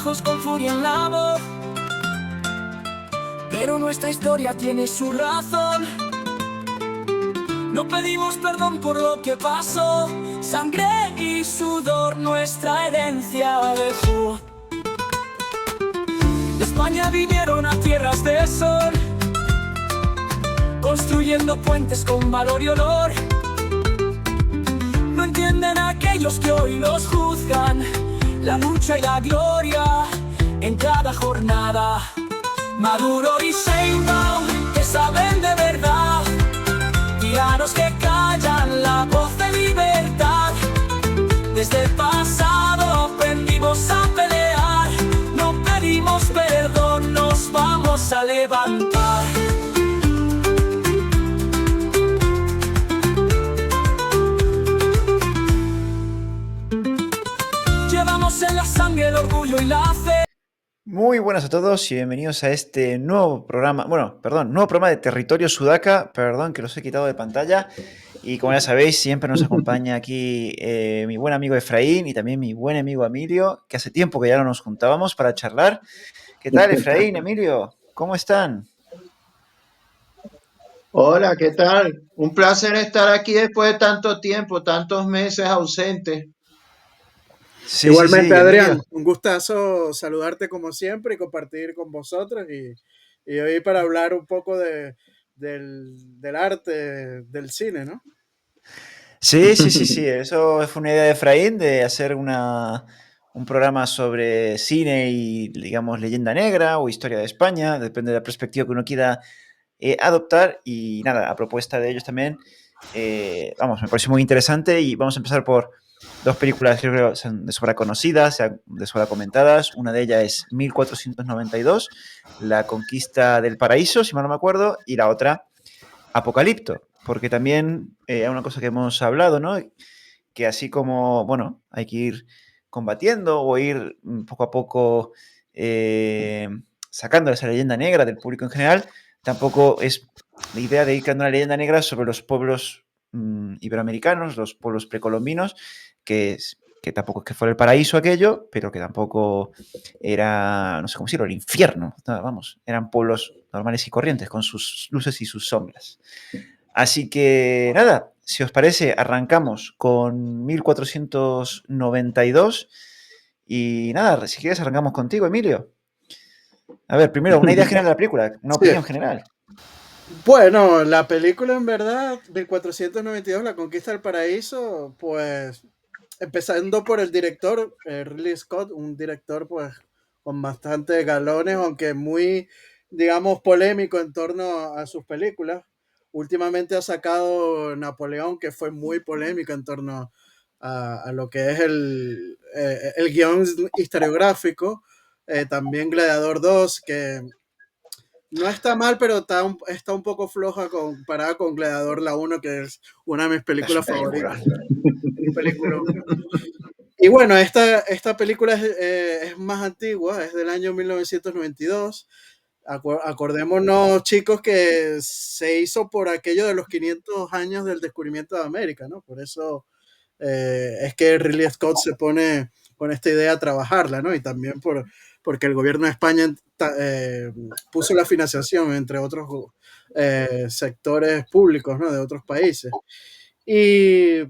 hijos con furia en la voz. Pero nuestra historia tiene su razón. No pedimos perdón por lo que pasó. Sangre y sudor nuestra herencia dejó. De España vinieron a tierras de sol, construyendo puentes con valor y olor. No entienden aquellos que hoy los juzgan, la lucha y la gloria en cada jornada. Maduro y Sheinbaum, que saben de verdad, tiranos que callan la voz de libertad. Desde el pasado aprendimos a pelear, no pedimos perdón, nos vamos a levantar. Llevamos en la sangre el orgullo y la fe. Muy buenas a todos y bienvenidos a este nuevo programa, nuevo programa de Territorio Sudaca, perdón que los he quitado de pantalla. Y como ya sabéis, siempre nos acompaña aquí mi buen amigo Efraín y también mi buen amigo Emilio, que hace tiempo que ya no nos juntábamos para charlar. ¿Qué tal, Efraín, Emilio? ¿Cómo están? Hola, ¿qué tal? Un placer estar aquí después de tanto tiempo, tantos meses ausente. Sí, Igualmente, Adrián, Emilio. un gustazo saludarte como siempre y compartir con vosotros y hoy para hablar un poco del arte, del cine, ¿no? Sí, eso fue una idea de Efraín de hacer un programa sobre cine y, digamos, leyenda negra o historia de España, depende de la perspectiva que uno quiera adoptar. Y nada, a propuesta de ellos también, me pareció muy interesante y vamos a empezar por dos películas que creo son de sobra conocidas, de sobra comentadas. Una de ellas es 1492, La conquista del paraíso, si mal no me acuerdo, y la otra, Apocalipto, porque también hay una cosa que hemos hablado, ¿no? Que así como, bueno, hay que ir combatiendo o ir poco a poco sacando esa leyenda negra del público en general, tampoco es la idea de ir creando una leyenda negra sobre los pueblos iberoamericanos, los pueblos precolombinos, que tampoco es que fuera el paraíso aquello, pero que tampoco era, no sé cómo decirlo, el infierno. No, vamos, eran pueblos normales y corrientes, con sus luces y sus sombras. Así que nada, si os parece, arrancamos con 1492 y nada, si quieres arrancamos contigo, Emilio. A ver, primero, una idea general de la película, una opinión general. Bueno, la película en verdad, 1492, La conquista del paraíso, pues empezando por el director, Ridley Scott, un director pues con bastantes galones, aunque muy, digamos, polémico en torno a sus películas. Últimamente ha sacado Napoleón, que fue muy polémico en torno a lo que es el guión historiográfico. También Gladiador 2, que no está mal, pero está un poco floja comparada con Gladiador la 1, que es una de mis películas favoritas. Y bueno, esta película es más antigua, es del año 1992. Acordémonos, chicos, que se hizo por aquello de los 500 años del descubrimiento de América, ¿no? Por eso es que Ridley Scott se pone con esta idea a trabajarla, ¿no? Y también porque el gobierno de España puso la financiación, entre otros sectores públicos, ¿no? De otros países. Y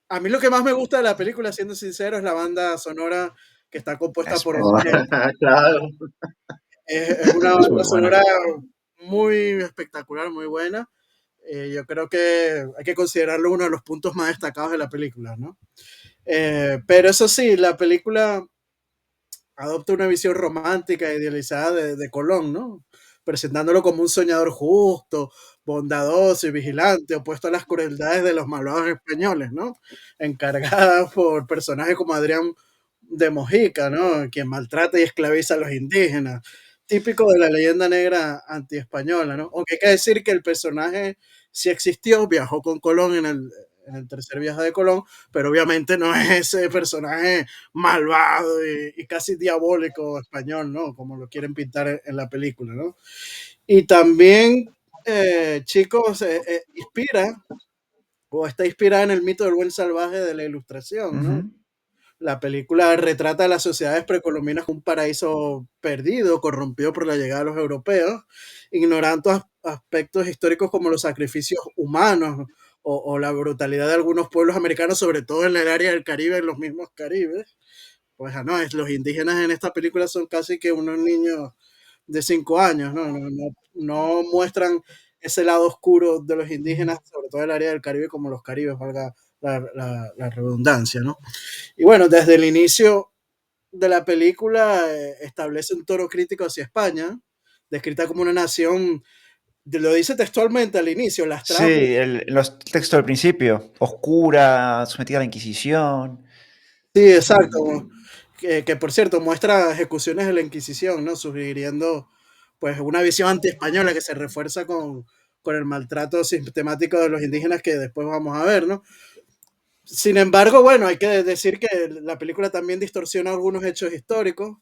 a mí lo que más me gusta de la película, siendo sincero, es la banda sonora que está compuesta por Claro. Es una banda sonora muy espectacular, muy buena. Yo creo que hay que considerarlo uno de los puntos más destacados de la película, ¿no? Pero eso sí, la película adopta una visión romántica e idealizada de Colón, ¿no? Presentándolo como un soñador justo, bondadoso y vigilante, opuesto a las crueldades de los malvados españoles, ¿no? Encargada por personajes como Adrián de Mojica, ¿no? Quien maltrata y esclaviza a los indígenas. Típico de la leyenda negra antiespañola, ¿no? Aunque hay que decir que el personaje sí existió, viajó con Colón en el tercer viaje de Colón, pero obviamente no es ese personaje malvado y casi diabólico español, ¿no? Como lo quieren pintar en la película, ¿no? Y también, chicos, inspira o está inspirada en el mito del buen salvaje de la Ilustración, ¿no? La película retrata a las sociedades precolombinas como un paraíso perdido, corrompido por la llegada de los europeos, ignorando aspectos históricos como los sacrificios humanos o la brutalidad de algunos pueblos americanos, sobre todo en el área del Caribe, en los mismos Caribes. Pues no, los indígenas en esta película son casi que unos niños de 5 años, ¿no? No muestran ese lado oscuro de los indígenas, sobre todo en el área del Caribe, como los caribes, valga la redundancia, ¿no? Y bueno, desde el inicio de la película establece un tono crítico hacia España, descrita como una nación, lo dice textualmente al inicio, lastrada. Sí, los textos del principio, oscura, sometida a la Inquisición. Sí, exacto. Que por cierto muestra ejecuciones de la Inquisición, ¿no? Sugiriendo pues una visión antiespañola que se refuerza con el maltrato sistemático de los indígenas que después vamos a ver, ¿no? Sin embargo, bueno, hay que decir que la película también distorsiona algunos hechos históricos.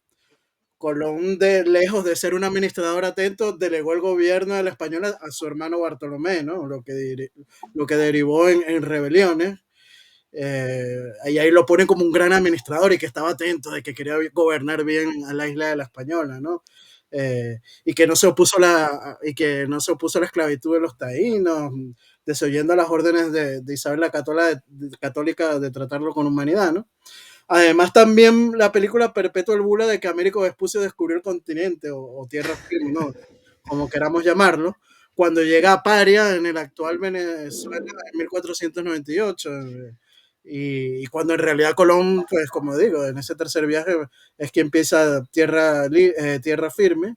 Colón, lejos de ser un administrador atento, delegó el gobierno de la española a su hermano Bartolomé, ¿no? Lo que derivó en rebeliones. Ahí lo ponen como un gran administrador y que estaba atento de que quería gobernar bien a la isla de la Española, ¿no? Y que no se opuso a la esclavitud de los taínos, desoyendo las órdenes de Isabel la Católica de tratarlo con humanidad, ¿no? Además, también la película perpetúa el bula de que Américo Vespucio descubrió el continente o tierra firme, ¿no? Como queramos llamarlo, cuando llega a Paria en el actual Venezuela en 1498. Y cuando en realidad Colón, pues como digo, en ese tercer viaje es que empieza tierra firme.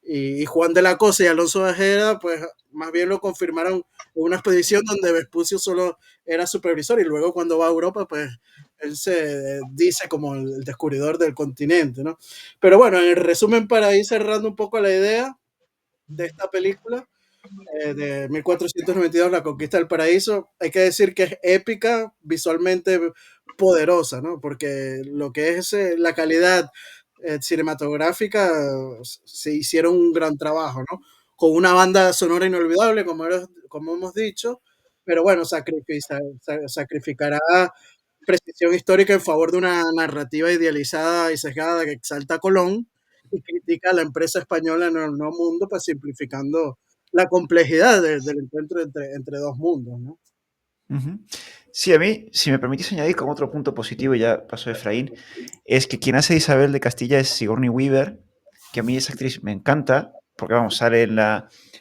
Y Juan de la Cosa y Alonso de Ojeda, pues más bien lo confirmaron en una expedición donde Vespucio solo era supervisor y luego cuando va a Europa, pues él se dice como el descubridor del continente, ¿no? Pero bueno, en el resumen, para ir cerrando un poco la idea de esta película, de 1492, La Conquista del Paraíso, hay que decir que es épica, visualmente poderosa, ¿no? Porque lo que es la calidad cinematográfica, se hicieron un gran trabajo, ¿no? Con una banda sonora inolvidable, como hemos dicho, pero bueno, sacrificará precisión histórica en favor de una narrativa idealizada y sesgada que exalta a Colón y critica a la empresa española en el Nuevo Mundo, pues simplificando la complejidad del encuentro entre dos mundos, ¿no? Ujú. Sí, a mí, si me permitís añadir como otro punto positivo, y ya pasó Efraín, es que quien hace de Isabel de Castilla es Sigourney Weaver, que a mí esa actriz me encanta, porque vamos, sale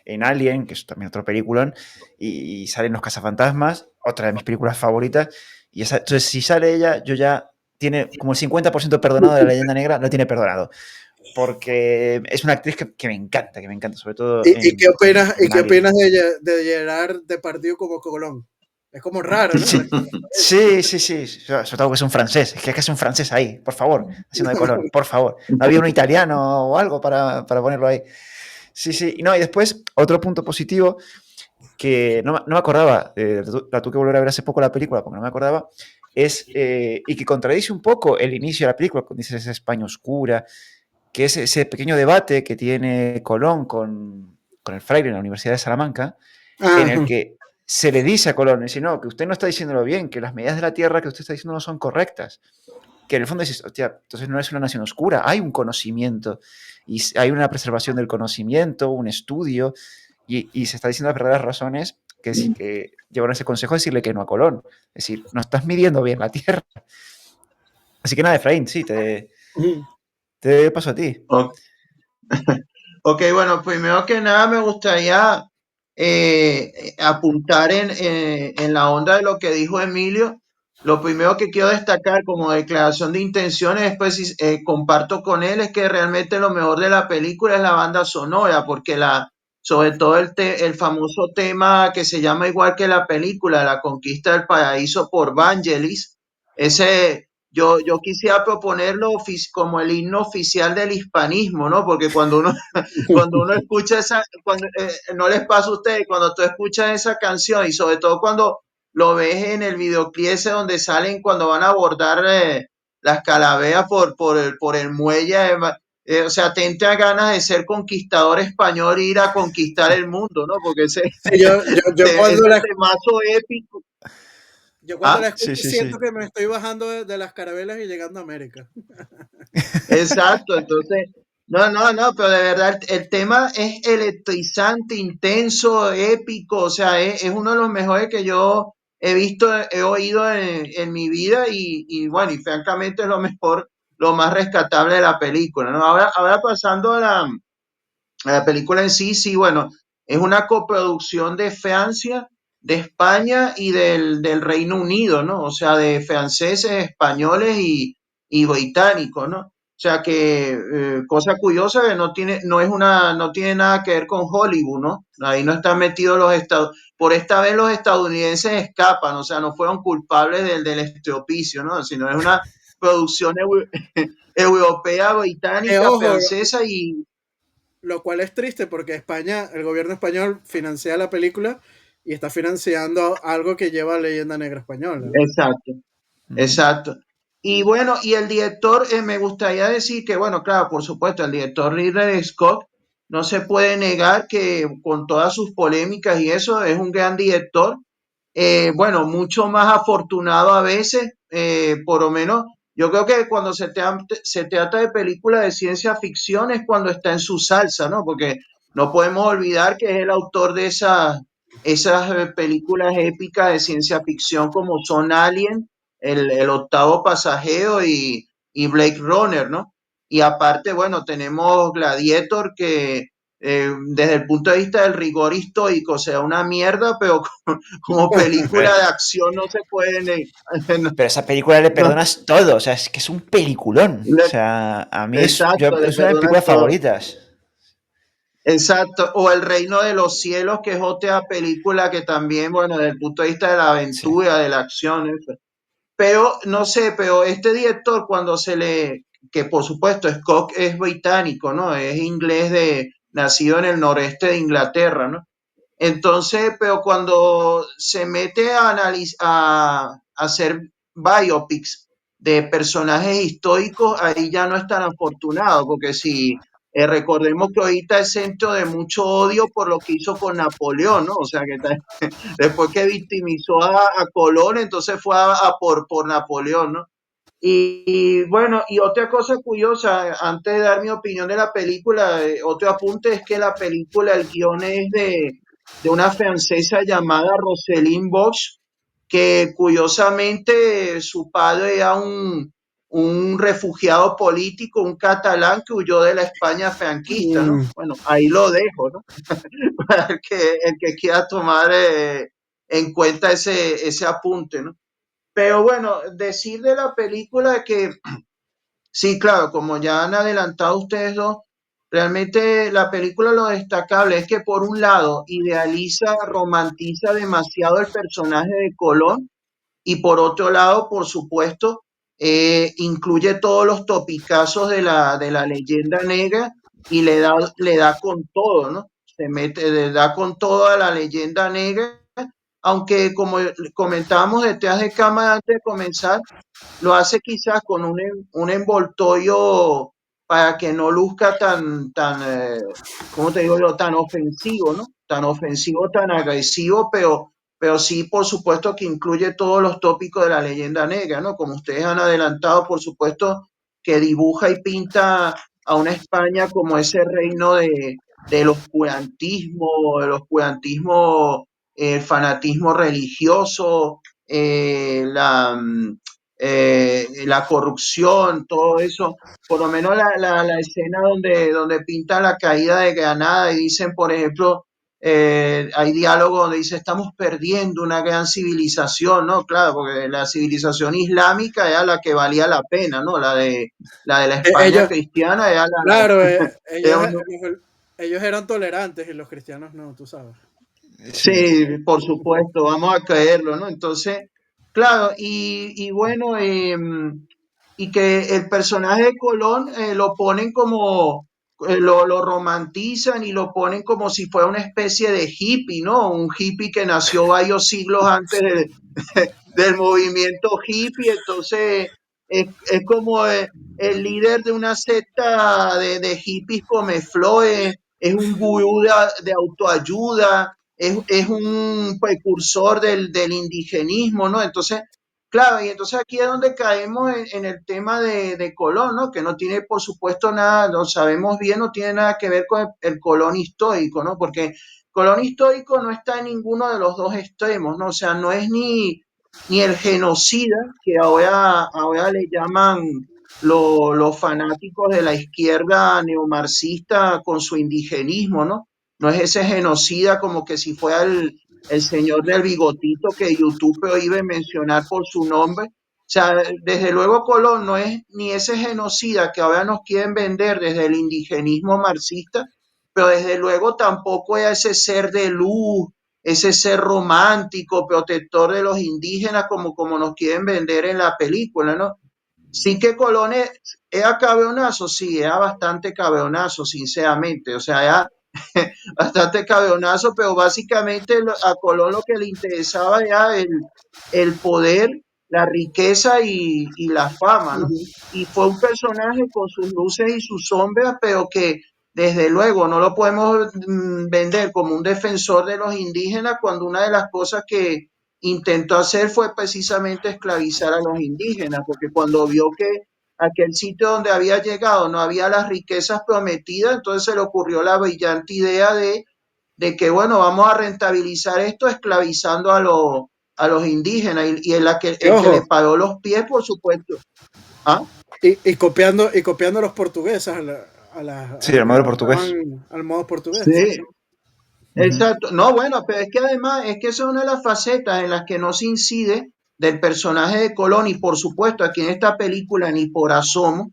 en Alien, que es también otro peliculón, y sale en Los Cazafantasmas, otra de mis películas favoritas, y entonces si sale ella, yo ya tiene como el 50% perdonado de La Leyenda Negra, lo tiene perdonado, porque es una actriz que me encanta, sobre todo ¿Y qué opinas, en Alien. de Gerard Depardieu como Colón? Es como raro, ¿no? Sí, sí, sí. Sobre todo que es un francés. Es que es un francés ahí, por favor, haciendo de Colón, por favor. ¿No había un italiano o algo para ponerlo ahí? Sí, sí. No, y después, otro punto positivo que no me acordaba, la tuve que volver a ver hace poco la película porque no me acordaba, es, y que contradice un poco el inicio de la película, cuando dices esa España oscura, que es ese pequeño debate que tiene Colón con el fraile en la Universidad de Salamanca, en el que se le dice a Colón, dice, no, que usted no está diciéndolo bien, que las medidas de la Tierra que usted está diciendo no son correctas. Que en el fondo dices, hostia, entonces no es una nación oscura, hay un conocimiento, y hay una preservación del conocimiento, un estudio, y se está diciendo las verdaderas razones que llevaron a ese consejo a decirle que no a Colón. Es decir, no estás midiendo bien la Tierra. Así que nada, Efraín, sí, te paso a ti. Ok, bueno, primero que nada me gustaría apuntar en la onda de lo que dijo Emilio. Lo primero que quiero destacar como declaración de intenciones, después comparto con él, es que realmente lo mejor de la película es la banda sonora, porque sobre todo el famoso tema que se llama igual que la película, La Conquista del Paraíso por Vangelis, yo quisiera proponerlo como el himno oficial del hispanismo, ¿no? Porque cuando uno escucha no les pasa a ustedes, cuando tú escuchas esa canción y sobre todo cuando lo ves en el videoclip ese donde salen cuando van a abordar las calaveras por el muelle, o sea, te entra ganas de ser conquistador español e ir a conquistar el mundo, ¿no? Porque Sí, yo cuando ese temazo épico. Yo cuando la ¿Ah? Sí, escucho sí, siento sí. que me estoy bajando de las carabelas y llegando a América. Exacto, entonces, no, pero de verdad el tema es electrizante, intenso, épico, o sea, es uno de los mejores que yo he visto, he oído en mi vida y bueno, y francamente es lo mejor, lo más rescatable de la película, ¿no? Ahora pasando a la película en sí, sí, bueno, es una coproducción de Francia, de España y del Reino Unido, ¿no? O sea, de franceses, españoles y británicos, ¿no? O sea que, cosa curiosa que no tiene nada que ver con Hollywood, ¿no? Ahí no están metidos los estados, por esta vez los estadounidenses escapan, o sea, no fueron culpables del estropicio, ¿no? Sino es una producción europea, británica, Ojo, francesa y lo cual es triste porque España, el gobierno español financia la película y está financiando algo que lleva a Leyenda Negra Española, ¿no? exacto. Ujú. Exacto. Y bueno, y el director, me gustaría decir que, bueno, claro, por supuesto, el director Ridley Scott no se puede negar que con todas sus polémicas y eso es un gran director. Bueno, mucho más afortunado a veces, por lo menos, yo creo que cuando se trata de películas de ciencia ficción es cuando está en su salsa, ¿no? Porque no podemos olvidar que es el autor de esas películas épicas de ciencia ficción como son Alien, el octavo pasajero y Blade Runner, ¿no? Y aparte, bueno, tenemos Gladiator que desde el punto de vista del rigor histórico, o sea, una mierda, pero como Pero, película de acción no se pueden... no, pero a esa película le no, perdonas todo, o sea, es que es un peliculón. O le- sea, a mí exacto, le es una de mis perdonas películas todo. favoritas. Exacto, o El Reino de los Cielos, que es otra película que también, bueno, desde el punto de vista de la Sí. aventura, de la acción, eso. Pero no sé, pero este director que por supuesto Scott es británico, ¿no? Es inglés nacido en el noreste de Inglaterra, ¿no? Entonces, pero cuando se mete a hacer biopics de personajes históricos, ahí ya no es tan afortunado, porque si recordemos que ahorita es centro de mucho odio por lo que hizo con Napoleón, ¿no? O sea, después que victimizó a Colón, entonces fue por Napoleón, ¿no? Y bueno, y otra cosa curiosa, antes de dar mi opinión de la película, otro apunte es que la película, el guión es de una francesa llamada Roselyne Bosch, que curiosamente su padre era un refugiado político, un catalán que huyó de la España franquista, ¿no? Mm, Bueno, ahí lo dejo, ¿no? Para el que quiera tomar en cuenta ese apunte, ¿no? Pero bueno, decir de la película que sí, claro, como ya han adelantado ustedes dos, realmente la película lo destacable es que por un lado idealiza, romantiza demasiado el personaje de Colón y por otro lado, por supuesto, incluye todos los topicazos de la leyenda negra y le da con todo, ¿no? Le da con todo a la leyenda negra, aunque como comentábamos detrás de cámara antes de comenzar, lo hace quizás con un envoltorio para que no luzca ¿cómo te digo yo? Tan ofensivo, ¿no? Tan ofensivo, tan agresivo, pero sí, por supuesto, que incluye todos los tópicos de la leyenda negra, ¿no? Como ustedes han adelantado, por supuesto, que dibuja y pinta a una España como ese reino del oscurantismo, el fanatismo religioso, la corrupción, todo eso. Por lo menos la escena donde pintan la caída de Granada y dicen, por ejemplo, hay diálogo donde dice, estamos perdiendo una gran civilización, ¿no? Claro, porque la civilización islámica era la que valía la pena, ¿no? La de la España ellos, cristiana era claro, era ellos, ellos eran tolerantes y los cristianos no, tú sabes. Sí. Sí, por supuesto, vamos a creerlo, ¿no? Entonces, claro, y bueno, y que el personaje de Colón lo ponen como, lo romantizan y lo ponen como si fuera una especie de hippie, ¿no? Un hippie que nació varios siglos antes del movimiento hippie, entonces es como el líder de una secta de hippies come flores, es un gurú de autoayuda, es un precursor del indigenismo, ¿no? Entonces, claro, y entonces aquí es donde caemos en el tema de Colón, ¿no? Que no tiene, por supuesto, nada, lo sabemos bien, no tiene nada que ver con el Colón histórico, ¿no? Porque Colón histórico no está en ninguno de los dos extremos, ¿no? O sea, no es ni el genocida, que ahora le llaman los fanáticos de la izquierda neomarxista con su indigenismo, ¿no? No es ese genocida como que si fuera el señor del bigotito que YouTube prohíbe mencionar por su nombre. O sea, desde luego Colón no es ni ese genocida que ahora nos quieren vender desde el indigenismo marxista, pero desde luego tampoco es ese ser de luz, ese ser romántico, protector de los indígenas como nos quieren vender en la película, ¿no? Sí que Colón era cabronazo, sí, era bastante cabronazo, sinceramente, o sea, era bastante cabronazo, pero básicamente a Colón lo que le interesaba era el poder, la riqueza y la fama, ¿no? Ujú. Y fue un personaje con sus luces y sus sombras, pero que desde luego no lo podemos vender como un defensor de los indígenas cuando una de las cosas que intentó hacer fue precisamente esclavizar a los indígenas, porque cuando vio que aquel sitio donde había llegado no había las riquezas prometidas, entonces se le ocurrió la brillante idea de que, bueno, vamos a rentabilizar esto esclavizando a los indígenas y Y el que le ojo, paró los pies, por supuesto. ¿Ah? y copiando a los portugueses, a Sí, los el que modelo portugués. adoptaban al modo portugués, Sí, exacto. Ujú. exacto. No, bueno, pero es que además es que esa es una de las facetas en las que no se incide del personaje de Colón y por supuesto aquí en esta película ni por asomo,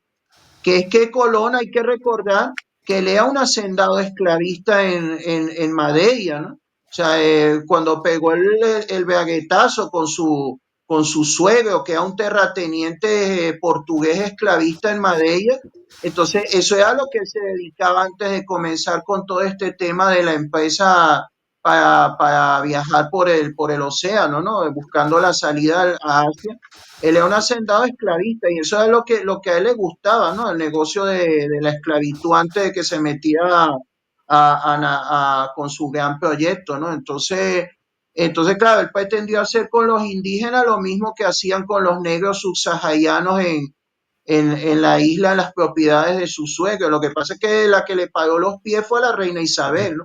que es que Colón hay que recordar que él era un hacendado esclavista en Madeira, ¿no? O sea, cuando pegó el baguetazo con su suegro, que era un terrateniente portugués esclavista en Madeira, entonces eso era lo que él se dedicaba antes de comenzar con todo este tema de la empresa para viajar por el océano, ¿no? Buscando la salida a Asia. Él era un hacendado esclavista y eso es lo que a él le gustaba, ¿no? El negocio de la esclavitud antes de que se metiera con su gran proyecto, ¿no? Entonces, claro, él pretendió hacer con los indígenas lo mismo que hacían con los negros subsaharianos en la isla, en las propiedades de su suegro. Lo que pasa es que la que le pagó los pies fue la reina Isabel, ¿no?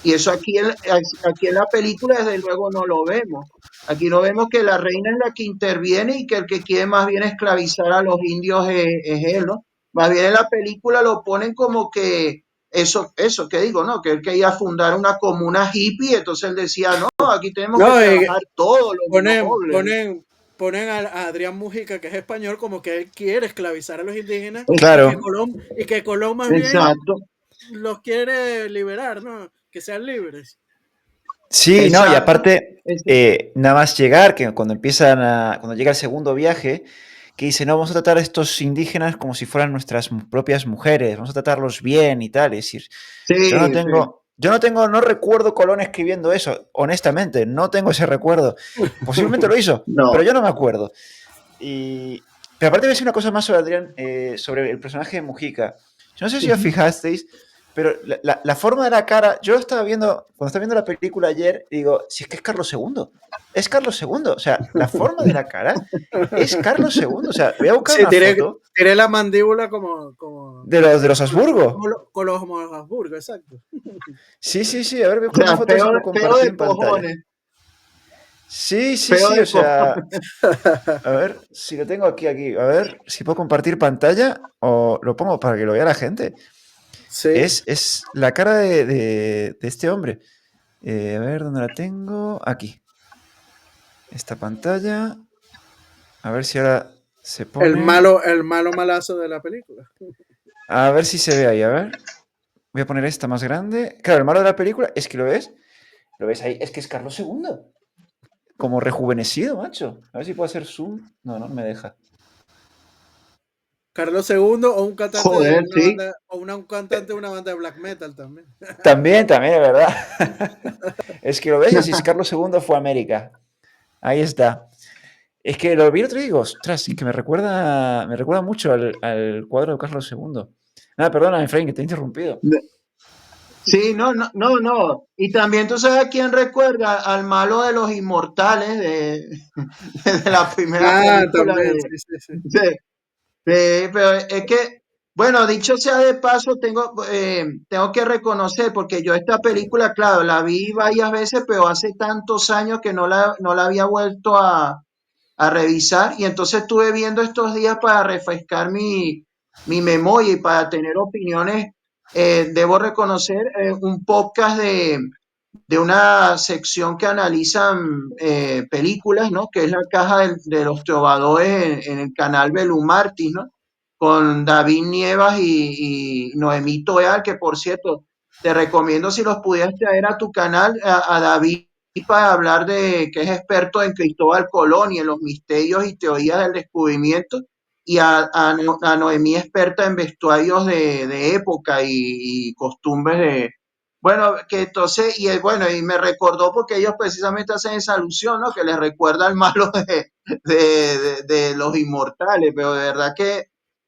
Y eso aquí en la película, desde luego, no lo vemos. Aquí no vemos que la reina es la que interviene y que el que quiere más bien esclavizar a los indios es él, ¿no? Más bien en la película lo ponen como que eso que digo, ¿no? Que él quería fundar una comuna hippie, entonces él decía, no, aquí tenemos que No, trabajar todos los ponen, nobles, ¿no? ponen, ponen a Adrián Mujica, que es español, como que él quiere esclavizar a los indígenas Claro. y que Colón más bien Exacto, los quiere liberar, ¿no? Que sean libres. Sí, no, y exacto. aparte, nada más llegar, que cuando llega el segundo viaje, que dice, no, vamos a tratar a estos indígenas como si fueran nuestras propias mujeres, vamos a tratarlos bien y tal. Es decir, Sí, sí. no recuerdo Colón escribiendo eso, honestamente, no tengo ese recuerdo. Posiblemente lo hizo, pero No. yo no me acuerdo. Pero aparte voy a decir una cosa más sobre Adrián, sobre el personaje de Mujica. Yo no sé si os Ujú. fijasteis, pero la forma de la cara, yo lo estaba viendo, cuando estaba viendo la película ayer, digo, si es que es Carlos II. Es Carlos II. O sea, la forma de la cara es Carlos II. O sea, voy a buscar Sí, una foto tiré la mandíbula de los Habsburgo. con los Habsburgo, exacto. Sí, sí, sí. A ver, voy a O buscar una sea, foto a ver si puedo feo compartir de en pantalla. cojones, Sí, sí, feo sí. de O cojones. sea, a ver si lo tengo aquí. A ver si puedo compartir pantalla o lo pongo para que lo vea la gente. Sí, Es la cara de este hombre. A ver, ¿dónde la tengo? Aquí. Esta pantalla. A ver si ahora se pone. el malo malazo de la película. A ver si se ve ahí, a ver. Voy a poner esta más grande. Claro, el malo de la película es que lo ves. Lo ves ahí. Es que es Carlos II. Como rejuvenecido, macho. A ver si puedo hacer zoom. No, no me deja. Carlos II o un cantante de Joder, una sí. banda, un cantante de una banda de black metal también. También, también, de verdad. Es que lo ves y si es Carlos II fue a América. Ahí está. Es que lo vi el otro día y digo, ostras, es que me recuerda mucho al cuadro de Carlos II. Nada, perdona, Efraín, que te he interrumpido. Sí, no, no, no, no. Y también tú sabes a quién recuerda al malo de los inmortales de la primera Ah, película también, sí, sí, sí. pero es que, bueno, dicho sea de paso, tengo que reconocer, porque yo esta película, claro, la vi varias veces, pero hace tantos años que no la había vuelto a revisar, y entonces estuve viendo estos días para refrescar mi memoria y para tener opiniones. Debo reconocer un podcast de una sección que analizan películas, ¿no? Que es la caja de los trovadores en el canal Belumartis, ¿no? Con David Nievas y Noemí Toeal, que por cierto, te recomiendo si los pudieras traer a tu canal, a David para hablar que es experto en Cristóbal Colón y en los misterios y teorías del descubrimiento, y a Noemí, experta en vestuarios de época y costumbres bueno, que entonces, bueno, y me recordó porque ellos precisamente hacen esa alusión, ¿no? Que les recuerda al malo de los inmortales, pero de verdad que,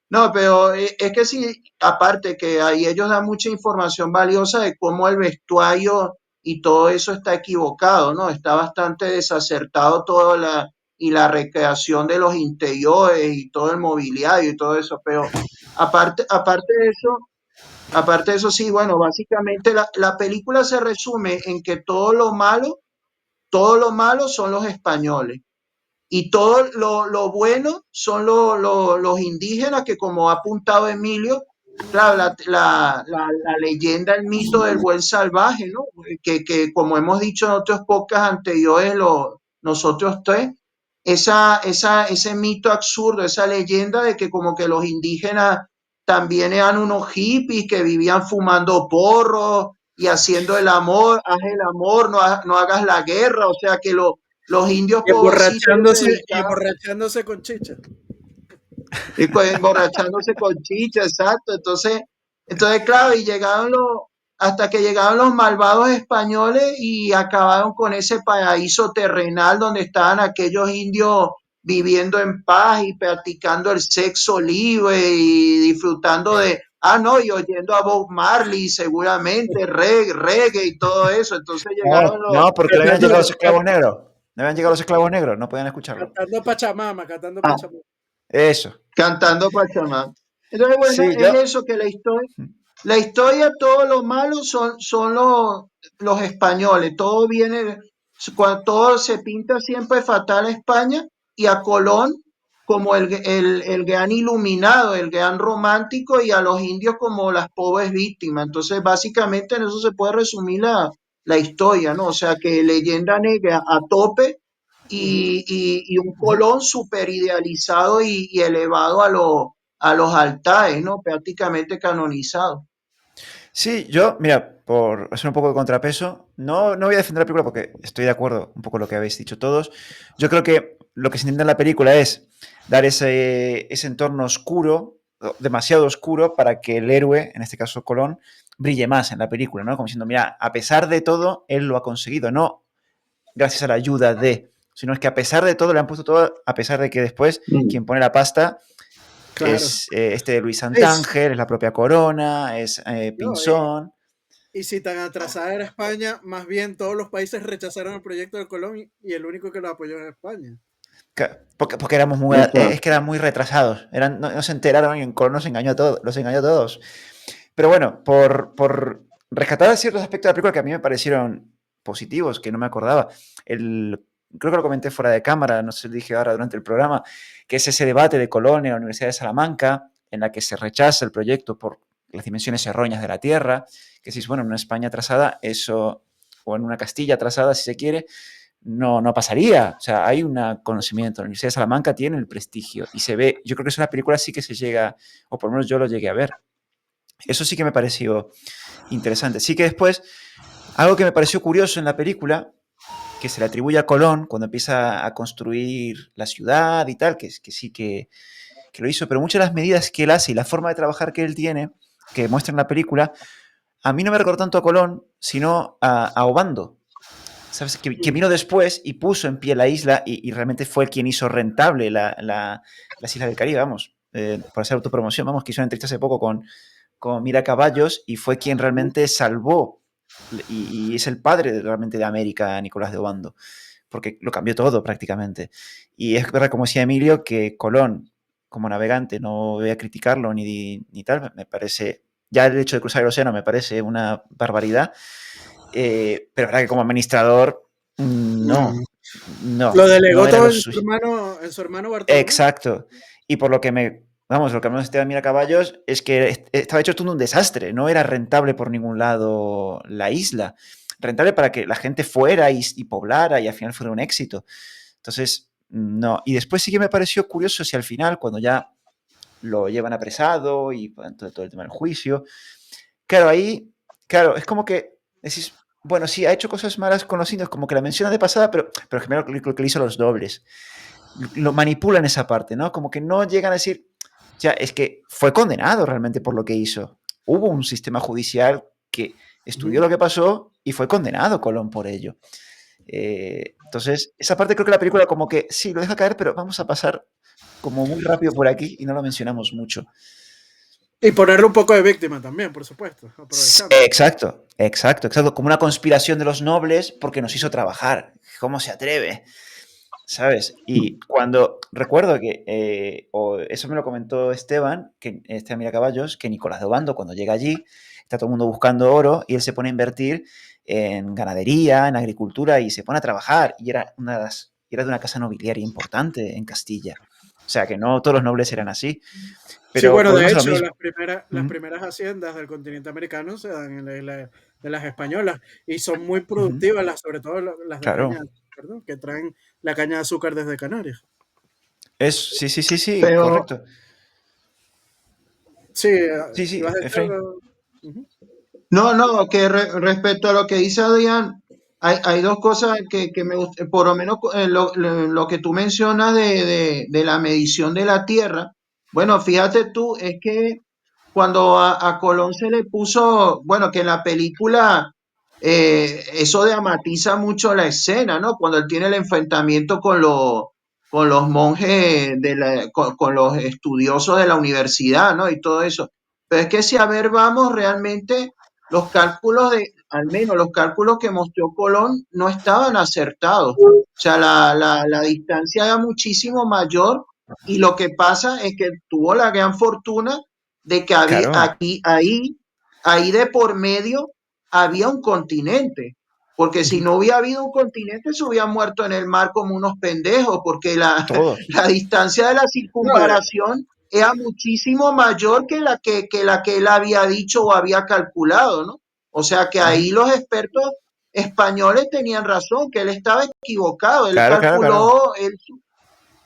no, pero es que sí, aparte que ahí ellos dan mucha información valiosa de cómo el vestuario y todo eso está equivocado, ¿no? Está bastante desacertado y la recreación de los interiores y todo el mobiliario y todo eso, pero aparte de eso, aparte de eso, sí, bueno, básicamente la película se resume en que todo lo malo son los españoles y todo lo bueno son los indígenas que, como ha apuntado Emilio, claro, la leyenda, el mito del buen salvaje, ¿no? Que como hemos dicho en otros podcasts anteriores, nosotros tres, ese mito absurdo, esa leyenda de que como que los indígenas también eran unos hippies que vivían fumando porros y haciendo el amor, haz el amor, no hagas la guerra, o sea que los indios pobrecitos ellos se Y dedicaban emborrachándose con chicha. emborrachándose con chicha, exacto. Entonces, claro, hasta que llegaron los malvados españoles y acabaron con ese paraíso terrenal donde estaban aquellos indios viviendo en paz y practicando el sexo libre y disfrutando no, y oyendo a Bob Marley seguramente, reggae y todo eso. Entonces llegaron No, porque le habían Cantando, llegado los esclavos negros. Le habían llegado los esclavos negros, no podían escucharlo. cantando Pachamama, cantando ah, Pachamama. Eso. cantando Pachamama. Entonces, bueno, Sí, es yo. eso que la historia, todo lo malo son los españoles, todo se pinta siempre fatal a España y a Colón como el gran iluminado, el gran romántico, y a los indios como las pobres víctimas. Entonces, básicamente en eso se puede resumir la historia, ¿no? O sea, que leyenda negra a tope Ujú. y un Colón súper idealizado y elevado a los altares, ¿no? Prácticamente canonizado. Sí, yo, mira, por hacer un poco de contrapeso, no voy a defender la película porque estoy de acuerdo un poco con lo que habéis dicho todos. Yo creo que lo que se intenta en la película es dar ese entorno oscuro, demasiado oscuro, para que el héroe, en este caso Colón, brille más en la película, ¿no? Como diciendo, mira, a pesar de todo, él lo ha conseguido, no gracias a la ayuda de, sino es que a pesar de todo, le han puesto todo, a pesar de que después Mm. quien pone la pasta Claro. es este de Luis Es, Santángel, es la propia Corona, es no, Pinzón. y si tan atrasada era España, más bien todos los países rechazaron el proyecto de Colón y el único que lo apoyó era España. Porque éramos muy, Exacto. es que eran muy retrasados. No se enteraron y en Colón nos engañó a todos, los engañó a todos. Pero bueno, por rescatar ciertos aspectos de la película que a mí me parecieron positivos, que no me acordaba. Creo que lo comenté fuera de cámara, no sé si lo dije ahora durante el programa, que es ese debate de Colón en la Universidad de Salamanca, en la que se rechaza el proyecto por las dimensiones erróneas de la Tierra, que si, bueno, en una España atrasada, eso, o en una Castilla atrasada, si se quiere, no pasaría. O sea, hay un conocimiento. La Universidad de Salamanca tiene el prestigio y se ve. Yo creo que es una película sí que se llega, o por lo menos yo lo llegué a ver. Eso sí que me pareció interesante. Sí que después, algo que me pareció curioso en la película, que se le atribuye a Colón cuando empieza a construir la ciudad y tal, que sí que lo hizo, pero muchas de las medidas que él hace y la forma de trabajar que él tiene, que muestra en la película, a mí no me recordó tanto a Colón, sino a Obando. ¿Sabes? Que vino después y puso en pie la isla y realmente fue quien hizo rentable las islas del Caribe, vamos, por hacer autopromoción, vamos, que hizo una entrevista hace poco como Miracaballos y fue quien realmente salvó y es el padre realmente de América, Nicolás de Obando, porque lo cambió todo prácticamente. Y es verdad, como decía Emilio, que Colón, como navegante, no voy a criticarlo ni tal, me parece, ya el hecho de cruzar el océano me parece una barbaridad, pero verdad que como administrador, no, Lo no delegó era todo lo en su hermano Bartolomé. Exacto. Y por lo que vamos, lo que hablamos de Miracaballos es que estaba hecho todo un desastre, no era rentable por ningún lado la isla. Rentable para que la gente fuera y poblara y al final fuera un éxito. Entonces, no. Y después sí que me pareció curioso si al final, cuando ya lo llevan apresado y todo el tema del juicio, claro, ahí, claro, es como que decís, bueno, sí, ha hecho cosas malas con los indios, como que la menciona de pasada, pero primero lo que le hizo a los dobles lo manipulan esa parte, ¿no? Como que no llegan a decir, ya, es que fue condenado realmente por lo que hizo. Hubo un sistema judicial que estudió lo que pasó y fue condenado Colón por ello. Entonces, esa parte creo que la película como que sí, lo deja caer, pero vamos a pasar como muy rápido por aquí y no lo mencionamos mucho. Y ponerle un poco de víctima también, por supuesto, aprovechando. Exacto, exacto, exacto. Como una conspiración de los nobles porque nos hizo trabajar. ¿Cómo se atreve? ¿Sabes? Y cuando recuerdo que, o eso me lo comentó Esteban, que este Miracaballos, que Nicolás de Obando cuando llega allí, está todo el mundo buscando oro y él se pone a invertir en ganadería, en agricultura y se pone a trabajar y era de una casa nobiliaria importante en Castilla. O sea que no todos los nobles eran así, Sí, pero bueno, de volvemos a lo hecho, mismo. las primeras haciendas del continente americano se dan en la isla de las españolas y son muy productivas, sobre todo las de caña, Claro. perdón, que traen la caña de azúcar desde Canarias. Sí, sí, sí, sí, Pero correcto. Sí, Sí, sí, ibas a decir Efraín. algo. Ujú. no, no, que respecto a lo que dice Adrián, hay dos cosas que me gustan, por lo menos lo que tú mencionas de la medición de la Tierra. Bueno, fíjate tú, es que cuando a Colón se le puso, bueno, que en la película eso dramatiza mucho la escena, ¿no? Cuando él tiene el enfrentamiento con los monjes, con los estudiosos de la universidad, ¿no? Y todo eso. Pero es que si a ver, vamos, realmente los cálculos al menos los cálculos que mostró Colón no estaban acertados. O sea, la distancia era muchísimo mayor y lo que pasa es que tuvo la gran fortuna de que había, Claro, ahí de por medio había un continente. Porque si no hubiera habido un continente, se hubieran muerto en el mar como unos pendejos, porque todos. la distancia de la No, circunvalación era muchísimo mayor que la que él había dicho o había calculado, ¿no? O sea que ahí Ujú. los expertos españoles tenían razón, que él estaba equivocado, él Claro, claro, claro. calculó,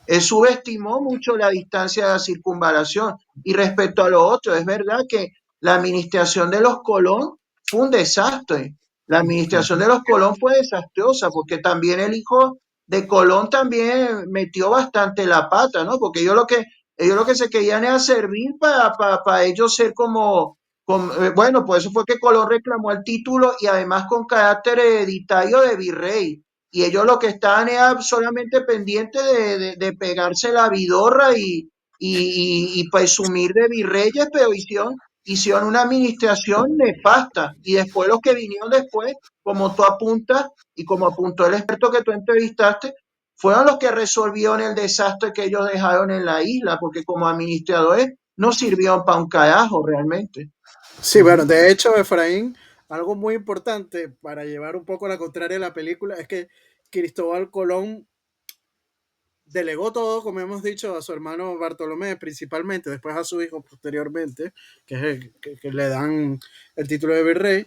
él subestimó mucho la distancia de la circunvalación. Y respecto a lo otro, es verdad que la administración de los Colón fue un desastre. La administración Ujú. de los Colón fue desastrosa porque también el hijo de Colón también metió bastante la pata, ¿no? Porque ellos lo que se querían era servir para ellos ser bueno, por eso fue que Colón reclamó el título y además con carácter hereditario de virrey y ellos lo que estaban era solamente pendientes de pegarse la vidorra y presumir de virreyes, pero hicieron una administración nefasta. Y después los que vinieron después, como tú apuntas y como apuntó el experto que tú entrevistaste, fueron los que resolvieron el desastre que ellos dejaron en la isla, porque como administradores no sirvieron para un carajo realmente. sí, bueno, de hecho, Efraín, algo muy importante para llevar un poco la contraria a la película es que Cristóbal Colón delegó todo, como hemos dicho, a su hermano Bartolomé principalmente, después a su hijo posteriormente, que es que le dan el título de virrey,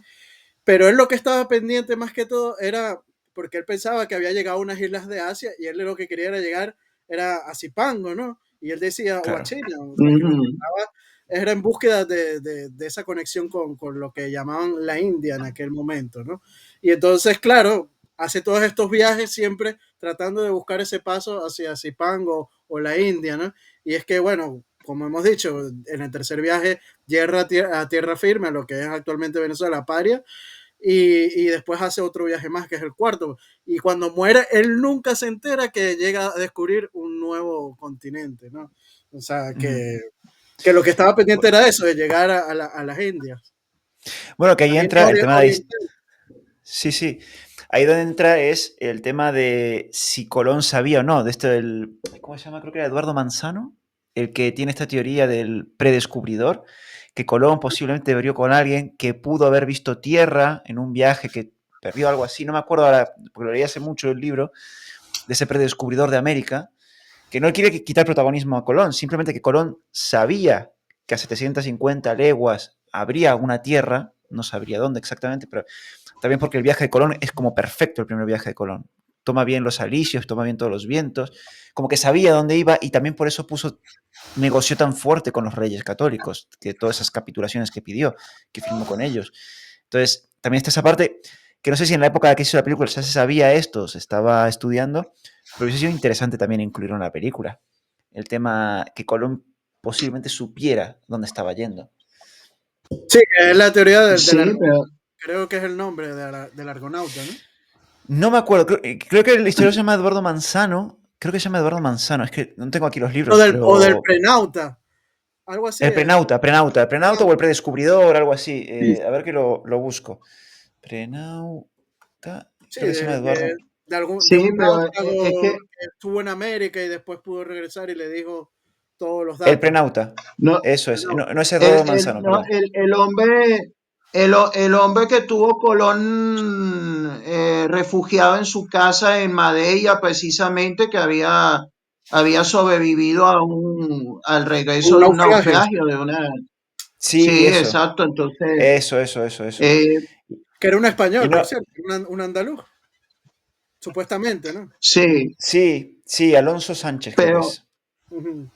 pero él lo que estaba pendiente más que todo era porque él pensaba que había llegado a unas islas de Asia y él lo que quería era llegar era a Zipango, ¿no? Y él decía, o a Claro. China, o sea, que lo que Ujú. estaba era en búsqueda de esa conexión con lo que llamaban la India en aquel momento, ¿no? Y entonces, claro, hace todos estos viajes siempre tratando de buscar ese paso hacia Zipango o la India, ¿no? Y es que, bueno, como hemos dicho, en el tercer viaje llega a tierra firme, a lo que es actualmente Venezuela, Paria, y después hace otro viaje más, que es el cuarto. Y cuando muere, él nunca se entera que llega a descubrir un nuevo continente, ¿no? O sea, Ujú. Que lo que estaba pendiente era eso, de llegar a las Indias. Bueno, que ahí Las entra Indias el tema de... orientales. Sí, sí. Ahí donde entra es el tema de si Colón sabía o no, de esto del... ¿Cómo se llama? Creo que era Eduardo Manzano, el que tiene esta teoría del predescubridor, que Colón posiblemente vio con alguien que pudo haber visto tierra en un viaje que perdió algo así, no me acuerdo ahora, porque lo leí hace mucho el libro, de ese predescubridor de América, que no quiere quitar protagonismo a Colón, simplemente que Colón sabía que a 750 leguas habría una tierra, no sabría dónde exactamente, pero también porque el viaje de Colón es como perfecto el primer viaje de Colón. Toma bien los alisios, toma bien todos los vientos, como que sabía dónde iba y también por eso negoció tan fuerte con los reyes católicos, que todas esas capitulaciones que pidió, que firmó con ellos. Entonces, también está esa parte, que no sé si en la época que hizo la película ya se sabía esto, se estaba estudiando, pero hubiese sido interesante también incluirlo en la película. El tema que Colón posiblemente supiera dónde estaba yendo. Sí, que es la teoría Sí, pero creo que es el nombre del argonauta, ¿no? No me acuerdo, creo que el historiador se llama Eduardo Manzano. Creo que se llama Eduardo Manzano. Es que no tengo aquí los libros, O del pero. prenauta, algo así. El prenauta o el predescubridor, algo así. sí, A ver que lo busco. Prenauta. Sí, Creo que se llama Eduardo. de sí, un pero es náufrago que que estuvo en América y después pudo regresar y le dijo todos los El datos. prenauta. no, Eso es. No, Prenauta. no es Eduardo Manzano, no, perdón. el hombre que tuvo Colón refugiado en su casa en Madeira, precisamente, que había sobrevivido al Un regreso de un naufragio, naufragio, de una... Sí, Sí, eso. exacto, entonces, Eso. eh, que era un Y español, por no. cierto, un andaluz, supuestamente, ¿no? sí, Sí, Alonso Sánchez creo que pero, es. Ujú.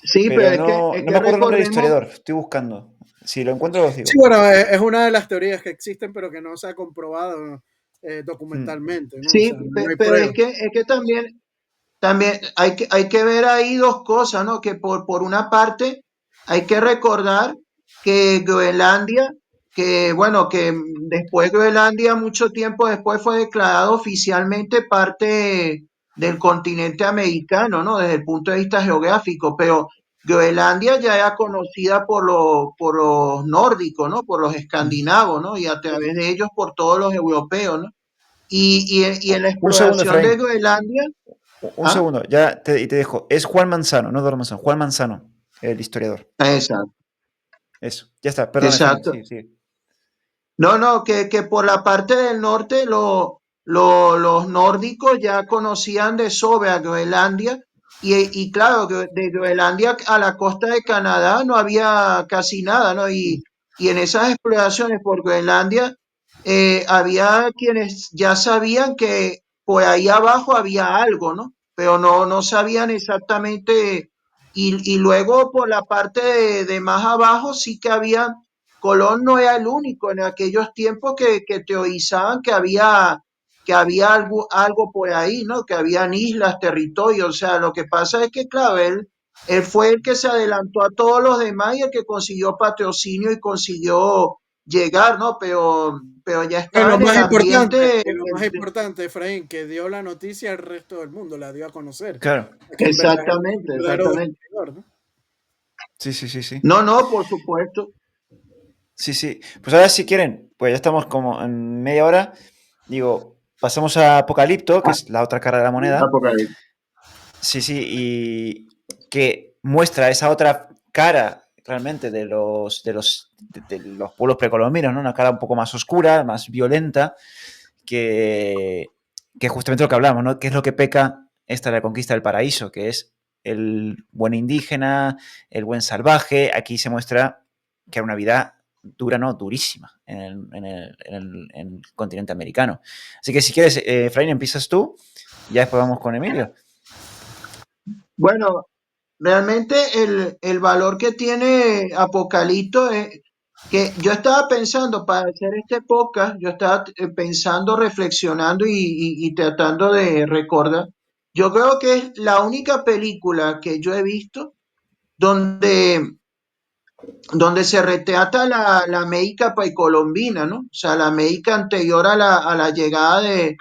sí, pero Pero no, es no me que acuerdo el nombre del recordemos, historiador. Estoy buscando. Si lo encuentro, os Sí, digo. bueno, es una de las teorías que existen, pero que no se ha comprobado Hmm. documentalmente, ¿no? O sí, sea, no hay pero pruebas. es que también hay que ver ahí dos cosas, ¿no? Que por una parte hay que recordar que Groenlandia, que bueno, que después Groenlandia, mucho tiempo después, fue declarado oficialmente parte del continente americano, ¿no? Desde el punto de vista geográfico, pero Groenlandia ya era conocida por los nórdicos, ¿no? Por los escandinavos, ¿no? Y a través de ellos por todos los europeos, ¿no? Y en la Un segundo, exploración de Efraín. Groenlandia, Un ¿ah? segundo, ya te dejo. Es Juan Manzano, no Eduardo Manzano. Juan Manzano, el historiador. Exacto, Eso, ya está. Perdón, Efraín. exacto. Sí, sí. No, no, que por la parte del norte los nórdicos ya conocían de sobra Groenlandia y claro, de Groenlandia a la costa de Canadá no había casi nada, ¿no? Y en esas exploraciones por Groenlandia había quienes ya sabían que por ahí abajo había algo, ¿no? Pero no sabían exactamente y luego por la parte de más abajo sí que había Colón no era el único en aquellos tiempos que teorizaban que había algo por ahí, ¿no? Que habían islas, territorios. O sea, lo que pasa es que, claro, él fue el que se adelantó a todos los demás y el que consiguió patrocinio y consiguió llegar, ¿no? Pero ya Pero estaba en el ambiente. lo más importante, Efraín, que dio la noticia al resto del mundo, la dio a conocer, Claro. a que un Exactamente, verdadero exactamente. descubridor, ¿no? Sí. No, no, por supuesto. Sí. Pues ahora, si quieren, pues ya estamos como en media hora. Digo, pasamos a Apocalipto, que es la otra cara de la moneda. Apocalipsis. Sí, y que muestra esa otra cara realmente de los pueblos precolombinos, ¿no? Una cara un poco más oscura, más violenta, que, que justamente lo que hablamos, ¿no? ¿Qué es lo que peca esta la conquista del paraíso? Que es el buen indígena, el buen salvaje. Aquí se muestra que era una vida dura, no, durísima en el continente americano. Así que si quieres, Efraín, empiezas tú, ya después vamos con Emilio. Bueno, realmente el valor que tiene Apocalipto es que yo estaba pensando para hacer este podcast, yo estaba pensando, reflexionando y tratando de recordar. Yo creo que es la única película que yo he visto donde, donde se retrata la América precolombina, ¿no? O sea, la América anterior a la llegada de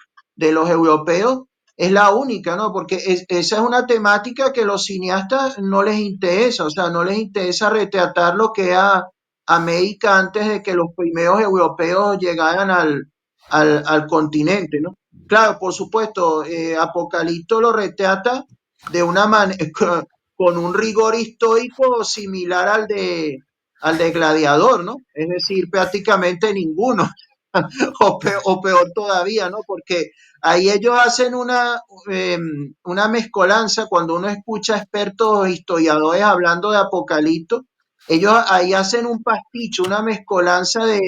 los europeos es la única, ¿no? Porque esa es una temática que los cineastas no les interesa, o sea, no les interesa retratar lo que era América antes de que los primeros europeos llegaran al continente, ¿no? Claro, por supuesto, Apocalipto lo retrata de una manera, con un rigor histórico similar al de Gladiador, ¿no? Es decir, prácticamente ninguno, o peor todavía, ¿no? Porque ahí ellos hacen una mezcolanza, cuando uno escucha expertos historiadores hablando de Apocalipto, ellos ahí hacen un pasticho, una mezcolanza de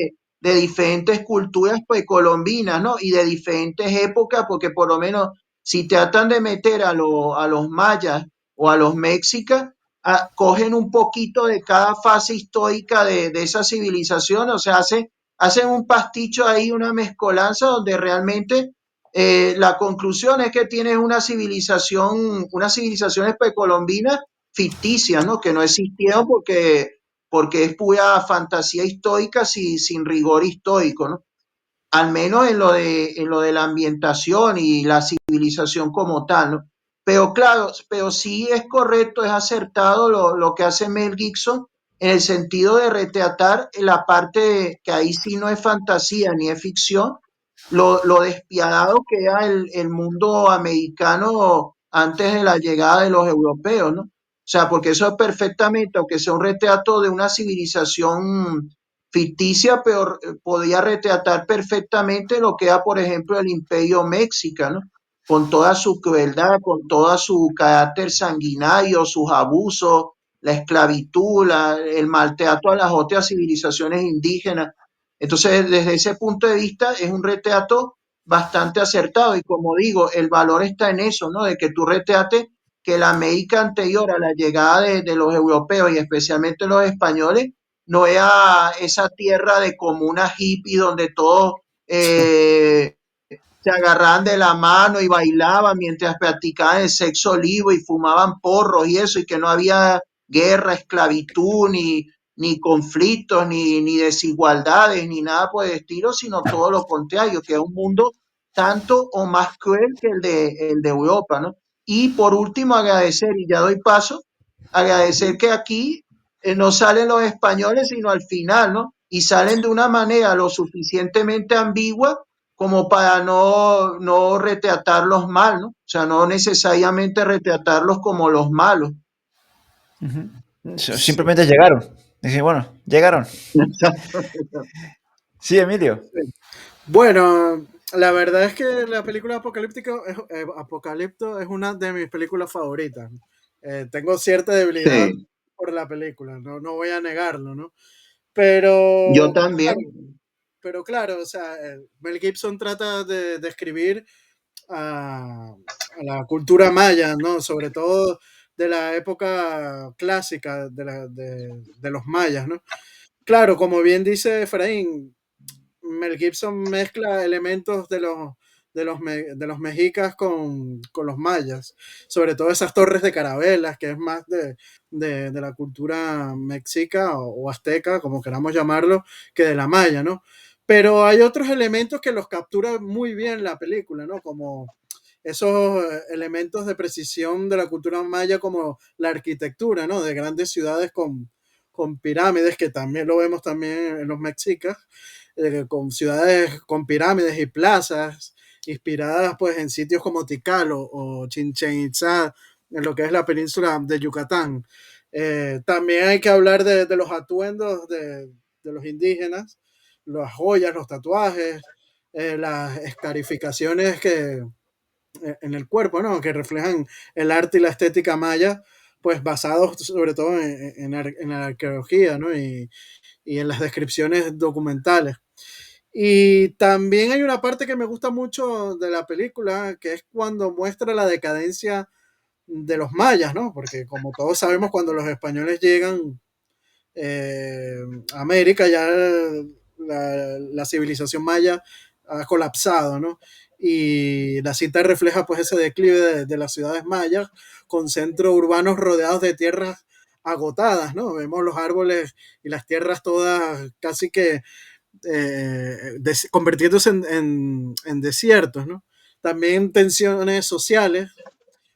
diferentes culturas precolombinas, ¿no? Y de diferentes épocas, porque por lo menos si tratan de meter a los mayas o a los mexicas, cogen un poquito de cada fase histórica de esa civilización, o sea, hacen un pasticho ahí, una mezcolanza donde realmente la conclusión es que tienes una civilización, unas civilizaciones precolombinas ficticias, ¿no? Que no existieron porque es pura fantasía histórica sin rigor histórico, ¿no? Al menos en lo de la ambientación y la civilización como tal, ¿no? Pero claro, pero sí es correcto, es acertado lo que hace Mel Gibson en el sentido de retratar la parte que ahí sí no es fantasía ni es ficción, lo despiadado que era el mundo americano antes de la llegada de los europeos, ¿no? O sea, porque eso es perfectamente, aunque sea un retrato de una civilización ficticia, pero podía retratar perfectamente lo que era, por ejemplo, el Imperio Mexicano, con toda su crueldad, con todo su carácter sanguinario, sus abusos, la esclavitud, el maltrato a las otras civilizaciones indígenas. Entonces, desde ese punto de vista, es un retrato bastante acertado y como digo, el valor está en eso, ¿no? De que tú retrates que la América anterior a la llegada de los europeos y especialmente los españoles no era esa tierra de comuna hippie donde todos se agarraban de la mano y bailaban mientras practicaban el sexo libre y fumaban porros y eso, y que no había guerra, esclavitud, ni conflictos, ni desigualdades, ni nada por el estilo, sino todo lo contrario, que es un mundo tanto o más cruel que el de Europa, ¿no? Y por último, agradecer, y ya doy paso, agradecer que aquí no salen los españoles, sino al final, ¿no? Y salen de una manera lo suficientemente ambigua como para no retratarlos mal, ¿no? O sea, no necesariamente retratarlos como los malos. Sí. Simplemente llegaron. Dije, bueno, llegaron. Sí, Emilio. Bueno, la verdad es que la película Apocalipto es una de mis películas favoritas. Tengo cierta debilidad Sí, por la película, no voy a negarlo, ¿no? yo Pero, también. pero claro, o sea, Mel Gibson trata de describir a la cultura maya, ¿no? Sobre todo de la época clásica de los mayas, ¿no? Claro, como bien dice Efraín, Mel Gibson mezcla elementos de los mexicas con los mayas, sobre todo esas torres de carabelas, que es más de la cultura mexica o azteca, como queramos llamarlo, que de la maya, ¿no? Pero hay otros elementos que los captura muy bien la película, ¿no? Como esos elementos de precisión de la cultura maya, como la arquitectura, ¿no? De grandes ciudades con pirámides, que también lo vemos también en los mexicas, con ciudades con pirámides y plazas inspiradas pues en sitios como Tikal o Chichén Itzá, en lo que es la península de Yucatán. También hay que hablar de los atuendos de los indígenas, las joyas, los tatuajes, las escarificaciones en el cuerpo, ¿no? Que reflejan el arte y la estética maya, pues basados sobre todo en la arqueología, ¿no? Y en las descripciones documentales. Y también hay una parte que me gusta mucho de la película, que es cuando muestra la decadencia de los mayas, ¿no? Porque como todos sabemos, cuando los españoles llegan eh, a América, ya la civilización maya ha colapsado, ¿no? Y la cinta refleja pues ese declive de las ciudades mayas con centros urbanos rodeados de tierras agotadas, ¿no? Vemos los árboles y las tierras todas casi que convirtiéndose en desiertos, ¿no? también tensiones sociales,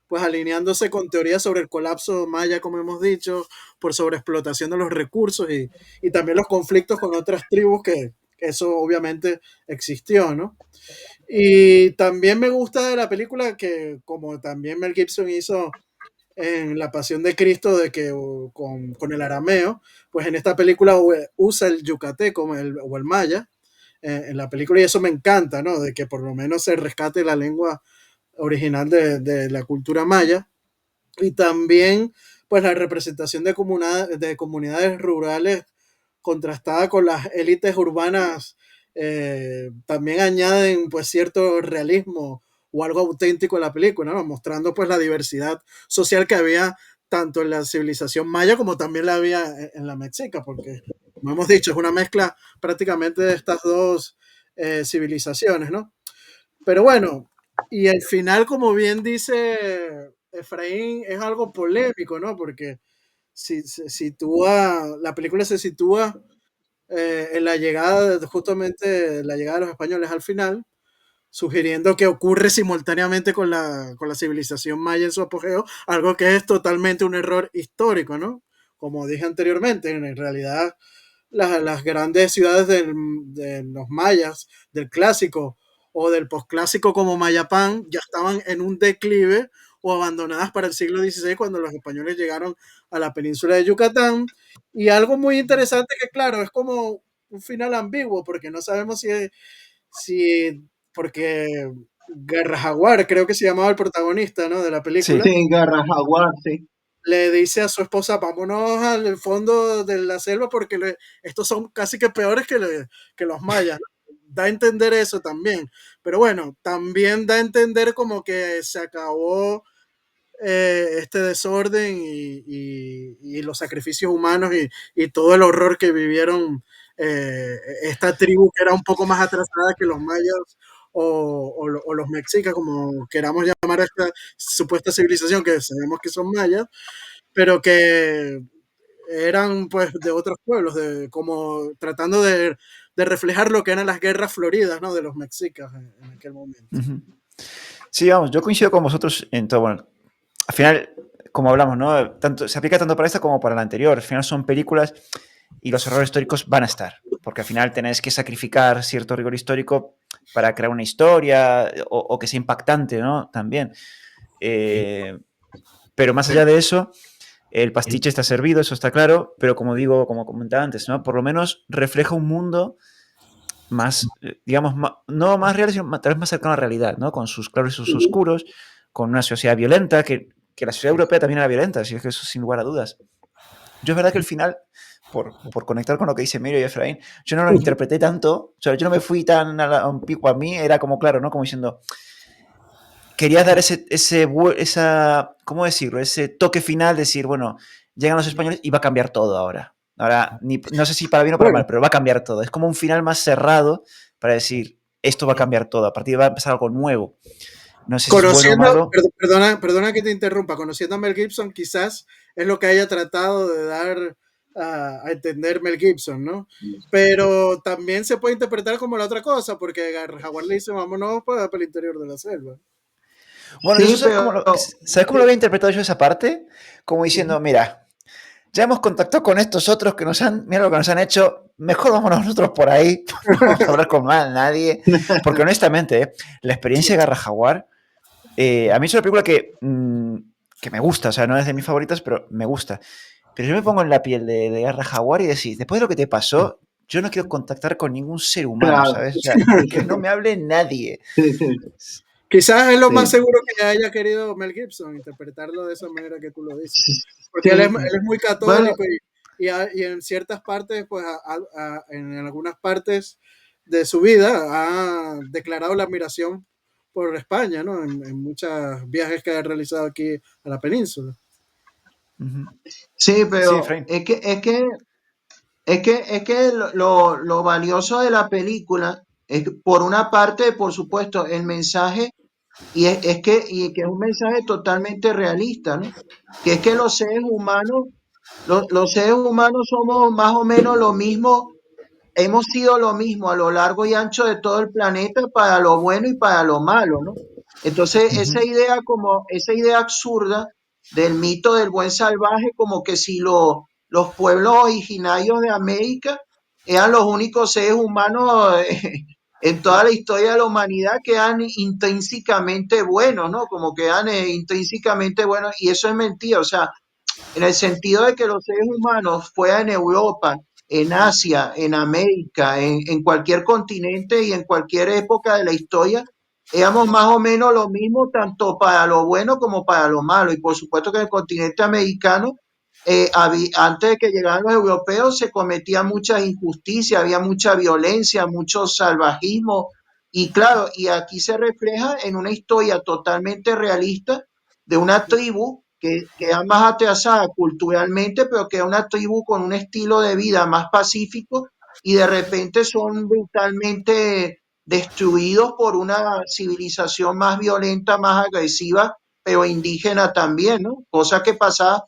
pues alineándose con teorías sobre el colapso maya, como hemos dicho, por sobreexplotación de los recursos y también los conflictos con otras tribus, que eso obviamente existió, ¿no? Y también me gusta de la película que, como también Mel Gibson hizo en La Pasión de Cristo, de que con el arameo, pues en esta película usa el yucateco o el maya en la película, y eso me encanta, ¿no? De que por lo menos se rescate la lengua original de la cultura maya. Y también pues la representación de comunidades rurales contrastada con las élites urbanas, también añaden pues cierto realismo o algo auténtico en la película, ¿no? Mostrando pues la diversidad social que había tanto en la civilización maya como también la había en la mexica, porque como hemos dicho, es una mezcla prácticamente de estas dos civilizaciones, ¿no? Pero bueno, y el final, como bien dice Efraín, es algo polémico, ¿no? Porque si se sitúa, la película se sitúa en la llegada, justamente la llegada de los españoles al final, sugiriendo que ocurre simultáneamente con la civilización maya en su apogeo, algo que es totalmente un error histórico, ¿no? Como dije anteriormente, en realidad las grandes ciudades de los mayas, del clásico o del posclásico como Mayapán, ya estaban en un declive o abandonadas para el siglo XVI cuando los españoles llegaron a la península de Yucatán. Y algo muy interesante que, claro, es como un final ambiguo, porque no sabemos si porque Guerra Jaguar, creo que se llamaba el protagonista, ¿no? De la película, Sí. Sí, Garra Jaguar, sí. le dice a su esposa, vámonos al fondo de la selva porque estos son casi que peores que los mayas. Da a entender eso también. Pero bueno, también da a entender como que se acabó este desorden y los sacrificios humanos y todo el horror que vivieron esta tribu que era un poco más atrasada que los mayas o los mexicas, como queramos llamar a esta supuesta civilización que sabemos que son mayas, pero que eran pues de otros pueblos, como tratando de reflejar lo que eran las guerras floridas, ¿no? De los mexicas en aquel momento. Ujú. Sí, vamos, yo coincido con vosotros en todo. Bueno, al final, como hablamos, ¿no? Tanto, se aplica tanto para esta como para la anterior. Al final son películas y los errores históricos van a estar, porque al final tenéis que sacrificar cierto rigor histórico para crear una historia o que sea impactante, ¿no? También. Pero más allá de eso, el pastiche está servido, eso está claro, pero como digo, como comentaba antes, ¿no? Por lo menos refleja un mundo más, digamos, no más real, sino tal vez más cercano a la realidad, ¿no? Con sus claros y sus oscuros, con una sociedad violenta, que la sociedad europea también era violenta, así que eso sin lugar a dudas. Yo es verdad que el final, por conectar con lo que dice Emilio y Efraín, yo no lo interpreté tanto, o sea, yo no me fui tan a un pico a mí, era como claro, ¿no? Como diciendo, quería dar ¿cómo decirlo? Ese toque final, decir, bueno, llegan los españoles y va a cambiar todo ahora. Ahora, no sé si para bien o para mal, pero va a cambiar todo. Es como un final más cerrado para decir, esto va a cambiar todo, a partir de va a empezar algo nuevo. No sé si es bueno o malo. Perdona que te interrumpa, conociendo a Mel Gibson, quizás es lo que haya tratado de dar a entender Mel Gibson, ¿no? Pero también se puede interpretar como la otra cosa, porque Jaguar le dice, vámonos para el interior de la selva. Bueno, Sí, eso ¿sabes cómo lo había interpretado yo esa parte? Como diciendo, mira, ya hemos contactado con estos otros que mira lo que nos han hecho, mejor vámonos nosotros por ahí, no vamos a hablar con nadie, porque honestamente, la experiencia de Garra Jaguar, a mí es una película que me gusta, o sea, no es de mis favoritas, pero me gusta. Pero yo me pongo en la piel de Garra Jaguar y decir, después de lo que te pasó, yo no quiero contactar con ningún ser humano, claro. ¿sabes? O sea, que no me hable nadie. Quizás es lo más Sí. seguro que haya querido Mel Gibson, interpretarlo de esa manera que tú lo dices. Porque Sí. él es muy Bueno, católico y en ciertas partes, pues en algunas partes de su vida ha declarado la admiración por España, ¿no? En muchos viajes que ha realizado aquí a la península. Ujú. sí, Sí, pero Efraín. es que lo valioso de la película es que, por una parte, por supuesto, el mensaje, y que es un mensaje totalmente realista, ¿no? Que es que los seres humanos somos más o menos lo mismo, hemos sido lo mismo a lo largo y ancho de todo el planeta para lo bueno y para lo malo, ¿no? Entonces, Ujú. esa idea absurda del mito del buen salvaje, como que si los pueblos originarios de América eran los únicos seres humanos en toda la historia de la humanidad que eran intrínsecamente buenos, ¿no? Como que eran intrínsecamente buenos, y eso es mentira, o sea, en el sentido de que los seres humanos, fuera en Europa, en Asia, en América, en cualquier continente y en cualquier época de la historia, éramos más o menos lo mismo, tanto para lo bueno como para lo malo. Y por supuesto que en el continente americano, antes de que llegaran los europeos, se cometían muchas injusticias, había mucha violencia, mucho salvajismo. Y claro, y aquí se refleja en una historia totalmente realista de una tribu que era más atrasada culturalmente, pero que era una tribu con un estilo de vida más pacífico, y de repente son brutalmente destruidos por una civilización más violenta, más agresiva, pero indígena también, ¿no? Cosa que pasaba,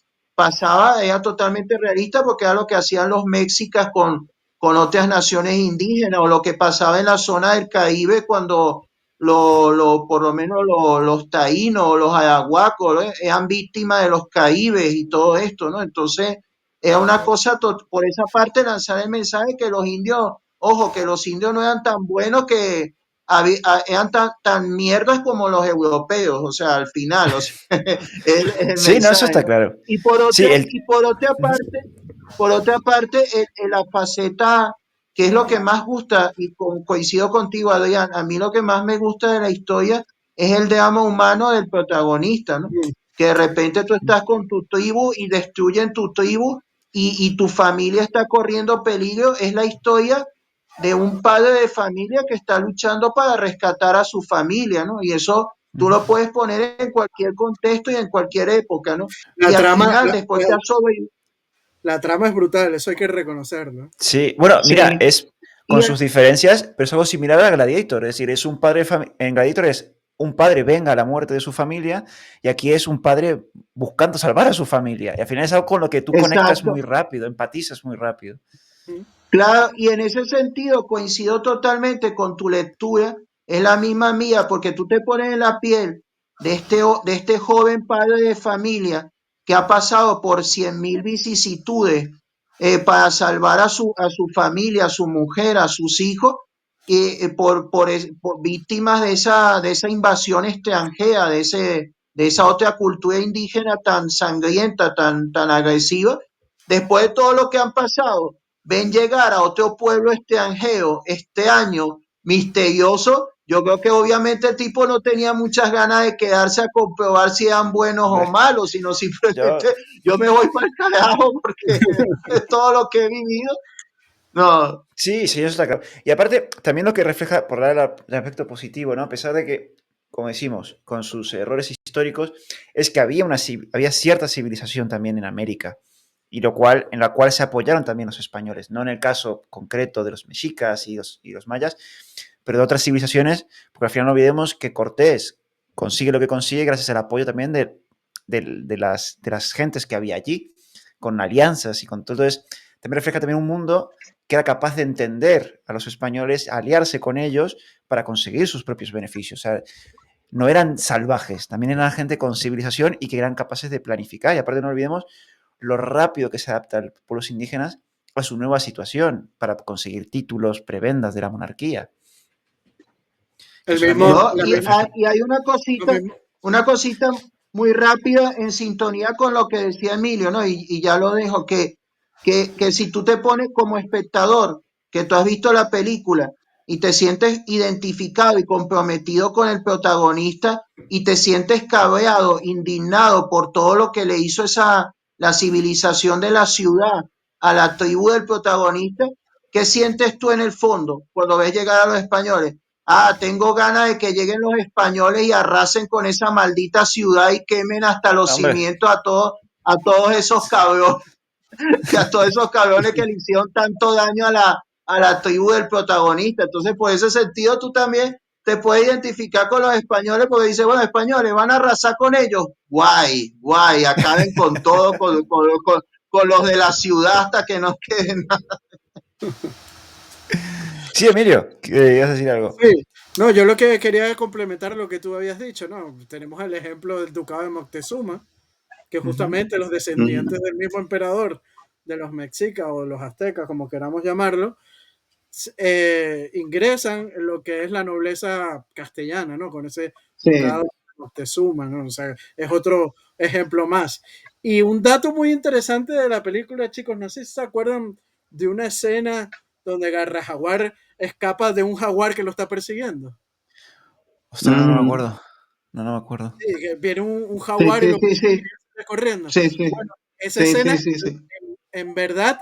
era totalmente realista, porque era lo que hacían los mexicas con otras naciones indígenas, o lo que pasaba en la zona del Caribe cuando por lo menos los taínos, los arahuacos, ¿no? Eran víctimas de los caibes y todo esto, ¿no? Entonces, era una cosa, por esa parte, lanzar el mensaje que los indios, ojo, que los indios no eran tan buenos, que eran tan mierdas como los europeos, o sea, al final, o sea, el Sí, no, eso mensaje, está ¿no? claro. Y por Sí, otra, el... y por otra parte, la faceta, que es lo que más gusta, y coincido contigo, Adrián, a mí lo que más me gusta de la historia es el drama humano del protagonista, ¿no? Mm. Que de repente tú estás con tu tribu y destruyen tu tribu, y tu familia está corriendo peligro. Es la historia de un padre de familia que está luchando para rescatar a su familia, ¿no? Y eso tú lo puedes poner en cualquier contexto y en cualquier época, ¿no? La Y al trama, final, después te has sobrevivido. la trama es brutal, eso hay que reconocerlo. Sí, bueno, mira, Sí. es Y con sus diferencias, pero es algo similar a Gladiator. Es decir, es un padre, en Gladiator es un padre venga a la muerte de su familia, y aquí es un padre buscando salvar a su familia. Y al final es algo con lo que tú conectas exacto. muy rápido, empatizas muy rápido. Mm. Claro, y en ese sentido coincido totalmente con tu lectura, es la misma mía, porque tú te pones en la piel de este joven padre de familia que ha pasado por 100.000 vicisitudes, para salvar a su familia, a su mujer, a sus hijos, por víctimas de esa invasión extranjera, de esa otra cultura indígena tan sangrienta, tan agresiva. Después de todo lo que han pasado, ven llegar a otro pueblo extranjero este año misterioso. Yo creo que obviamente el tipo no tenía muchas ganas de quedarse a comprobar si eran buenos o Hombre, malos, sino yo... simplemente yo me voy para el carajo, porque es todo lo que he vivido. No, Sí, sí, eso está claro. Y aparte, también lo que refleja, por dar el aspecto positivo, ¿no? A pesar de que, como decimos, con sus errores históricos, es que había, había cierta civilización también en América, y en la cual se apoyaron también los españoles, no en el caso concreto de los mexicas y los mayas, pero de otras civilizaciones, porque al final no olvidemos que Cortés consigue lo que consigue gracias al apoyo también de las gentes que había allí, con alianzas y con todo. Entonces, también refleja también un mundo que era capaz de entender a los españoles, aliarse con ellos para conseguir sus propios beneficios. O sea, no eran salvajes, también eran gente con civilización y que eran capaces de planificar. Y aparte no olvidemos lo rápido que se adapta los pueblos indígenas a su nueva situación para conseguir títulos, prebendas de la monarquía. Que El eso también mismo, no, la misma, refleja... y hay lo mismo. una cosita muy rápida en sintonía con lo que decía Emilio, ¿no? Y ya lo dejo, que si tú te pones como espectador, que tú has visto la película y te sientes identificado y comprometido con el protagonista, y te sientes cabreado, indignado por todo lo que le hizo la civilización de la ciudad a la tribu del protagonista, ¿qué sientes tú en el fondo cuando ves llegar a los españoles? Ah, tengo ganas de que lleguen los españoles y arrasen con esa maldita ciudad y quemen hasta los Hombre, cimientos a todos esos cabrones, que a todos esos cabrones que le hicieron tanto daño a la tribu del protagonista. Entonces, por ese sentido, tú también te puedes identificar con los españoles, porque dices, bueno, españoles, van a arrasar con ellos. Guay, guay, acaben con todo, con los de la ciudad hasta que no queden nada. sí, Emilio, que ibas a decir algo. Sí, No, yo lo que quería complementar lo que tú habías dicho, ¿no? Tenemos el ejemplo del ducado de Moctezuma, que Ujú. justamente los descendientes del mismo emperador, de los mexicas o los aztecas, como queramos llamarlo, ingresan en lo que es la nobleza castellana, ¿no? Con ese Sí, ducado de Moctezuma, ¿no? O sea, es otro ejemplo más. Y un dato muy interesante de la película, chicos, no sé si se acuerdan de una escena donde Garrajaguar escapa de un jaguar que lo está persiguiendo. Ostras, no, no me ujú, acuerdo. No, no me acuerdo. Sí, que viene un sí, jaguar y sí, lo sí, persigue sí, y sale corriendo. sí, sí, Bueno, esa sí, escena sí, sí, sí. en verdad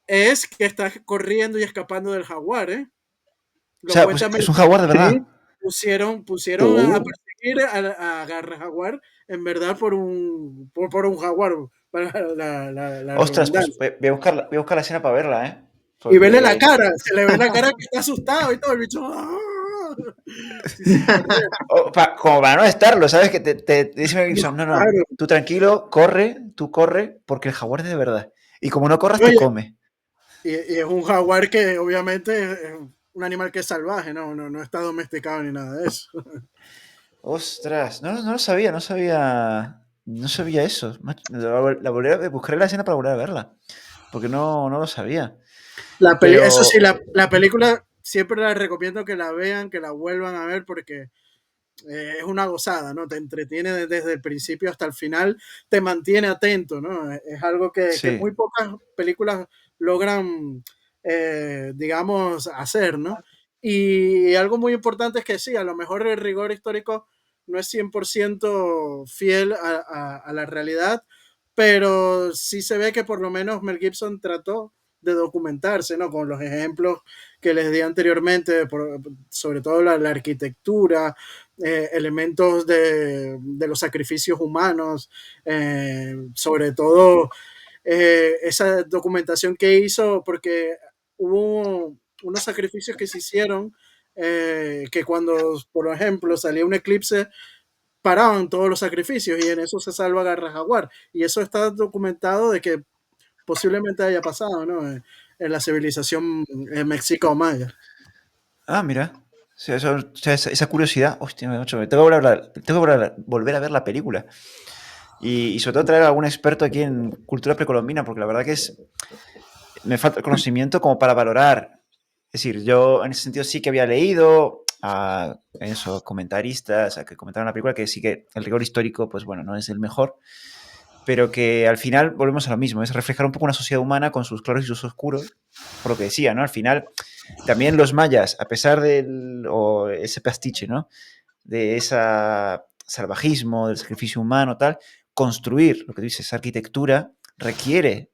es que está corriendo y escapando del jaguar, ¿eh? O Lo sea, pues cuenta es un jaguar de verdad. Sí, pusieron a sí. perseguir a Garra Jaguar en verdad por un jaguar, para la Ostras, pues redundancia. voy a buscar la escena para verla, ¿eh? Y vele la Porque cara, se le ve la cara que está asustado y todo, el bicho. ¡Ah! Sí, súper bien. como para no estarlo, ¿sabes? Que te dice Mel Gibson, no, no, Claro. tú tranquilo, corre, tú corre, porque el jaguar es de verdad. Y como no corras, te Oye, come. y es un jaguar que obviamente es un animal que es salvaje, no está domesticado ni nada de eso. Ostras, no, no lo sabía, no sabía eso. Buscaré la escena para volver a verla, porque no, no lo sabía. Eso sí, Pero, la película siempre la recomiendo que la vean, que la vuelvan a ver, porque es una gozada, ¿no? Te entretiene desde el principio hasta el final, te mantiene atento, ¿no? Es algo que sí, muy pocas películas logran, digamos, hacer, ¿no? Y algo muy importante es que sí, a lo mejor el rigor histórico no es 100% fiel a la realidad, pero sí se ve que por lo menos Mel Gibson trató de documentarse, ¿no? Con los ejemplos que les di anteriormente, sobre todo la arquitectura, elementos de los sacrificios humanos, sobre todo esa documentación que hizo, porque hubo unos sacrificios que se hicieron, que cuando, por ejemplo, salía un eclipse, paraban todos los sacrificios y en eso se salva Garra Jaguar. Y eso está documentado de que posiblemente haya pasado, ¿no? En la civilización mexica o maya. mira. Sí, o sea, esa curiosidad, hostia, macho, tengo que volver a ver la película. Y sobre todo traer a algún experto aquí en cultura precolombina, porque la verdad que me falta el conocimiento como para valorar. Es decir, yo en ese sentido sí que había leído a eso, comentaristas, a que comentaron la película, que sí que el rigor histórico, pues bueno, no es el mejor, pero que al final volvemos a lo mismo, es reflejar un poco una sociedad humana con sus claros y sus oscuros, por lo que decía, ¿no? Al final, también los mayas, a pesar o ese pastiche, ¿no? De ese salvajismo, del sacrificio humano, tal, construir, lo que dices, esa arquitectura requiere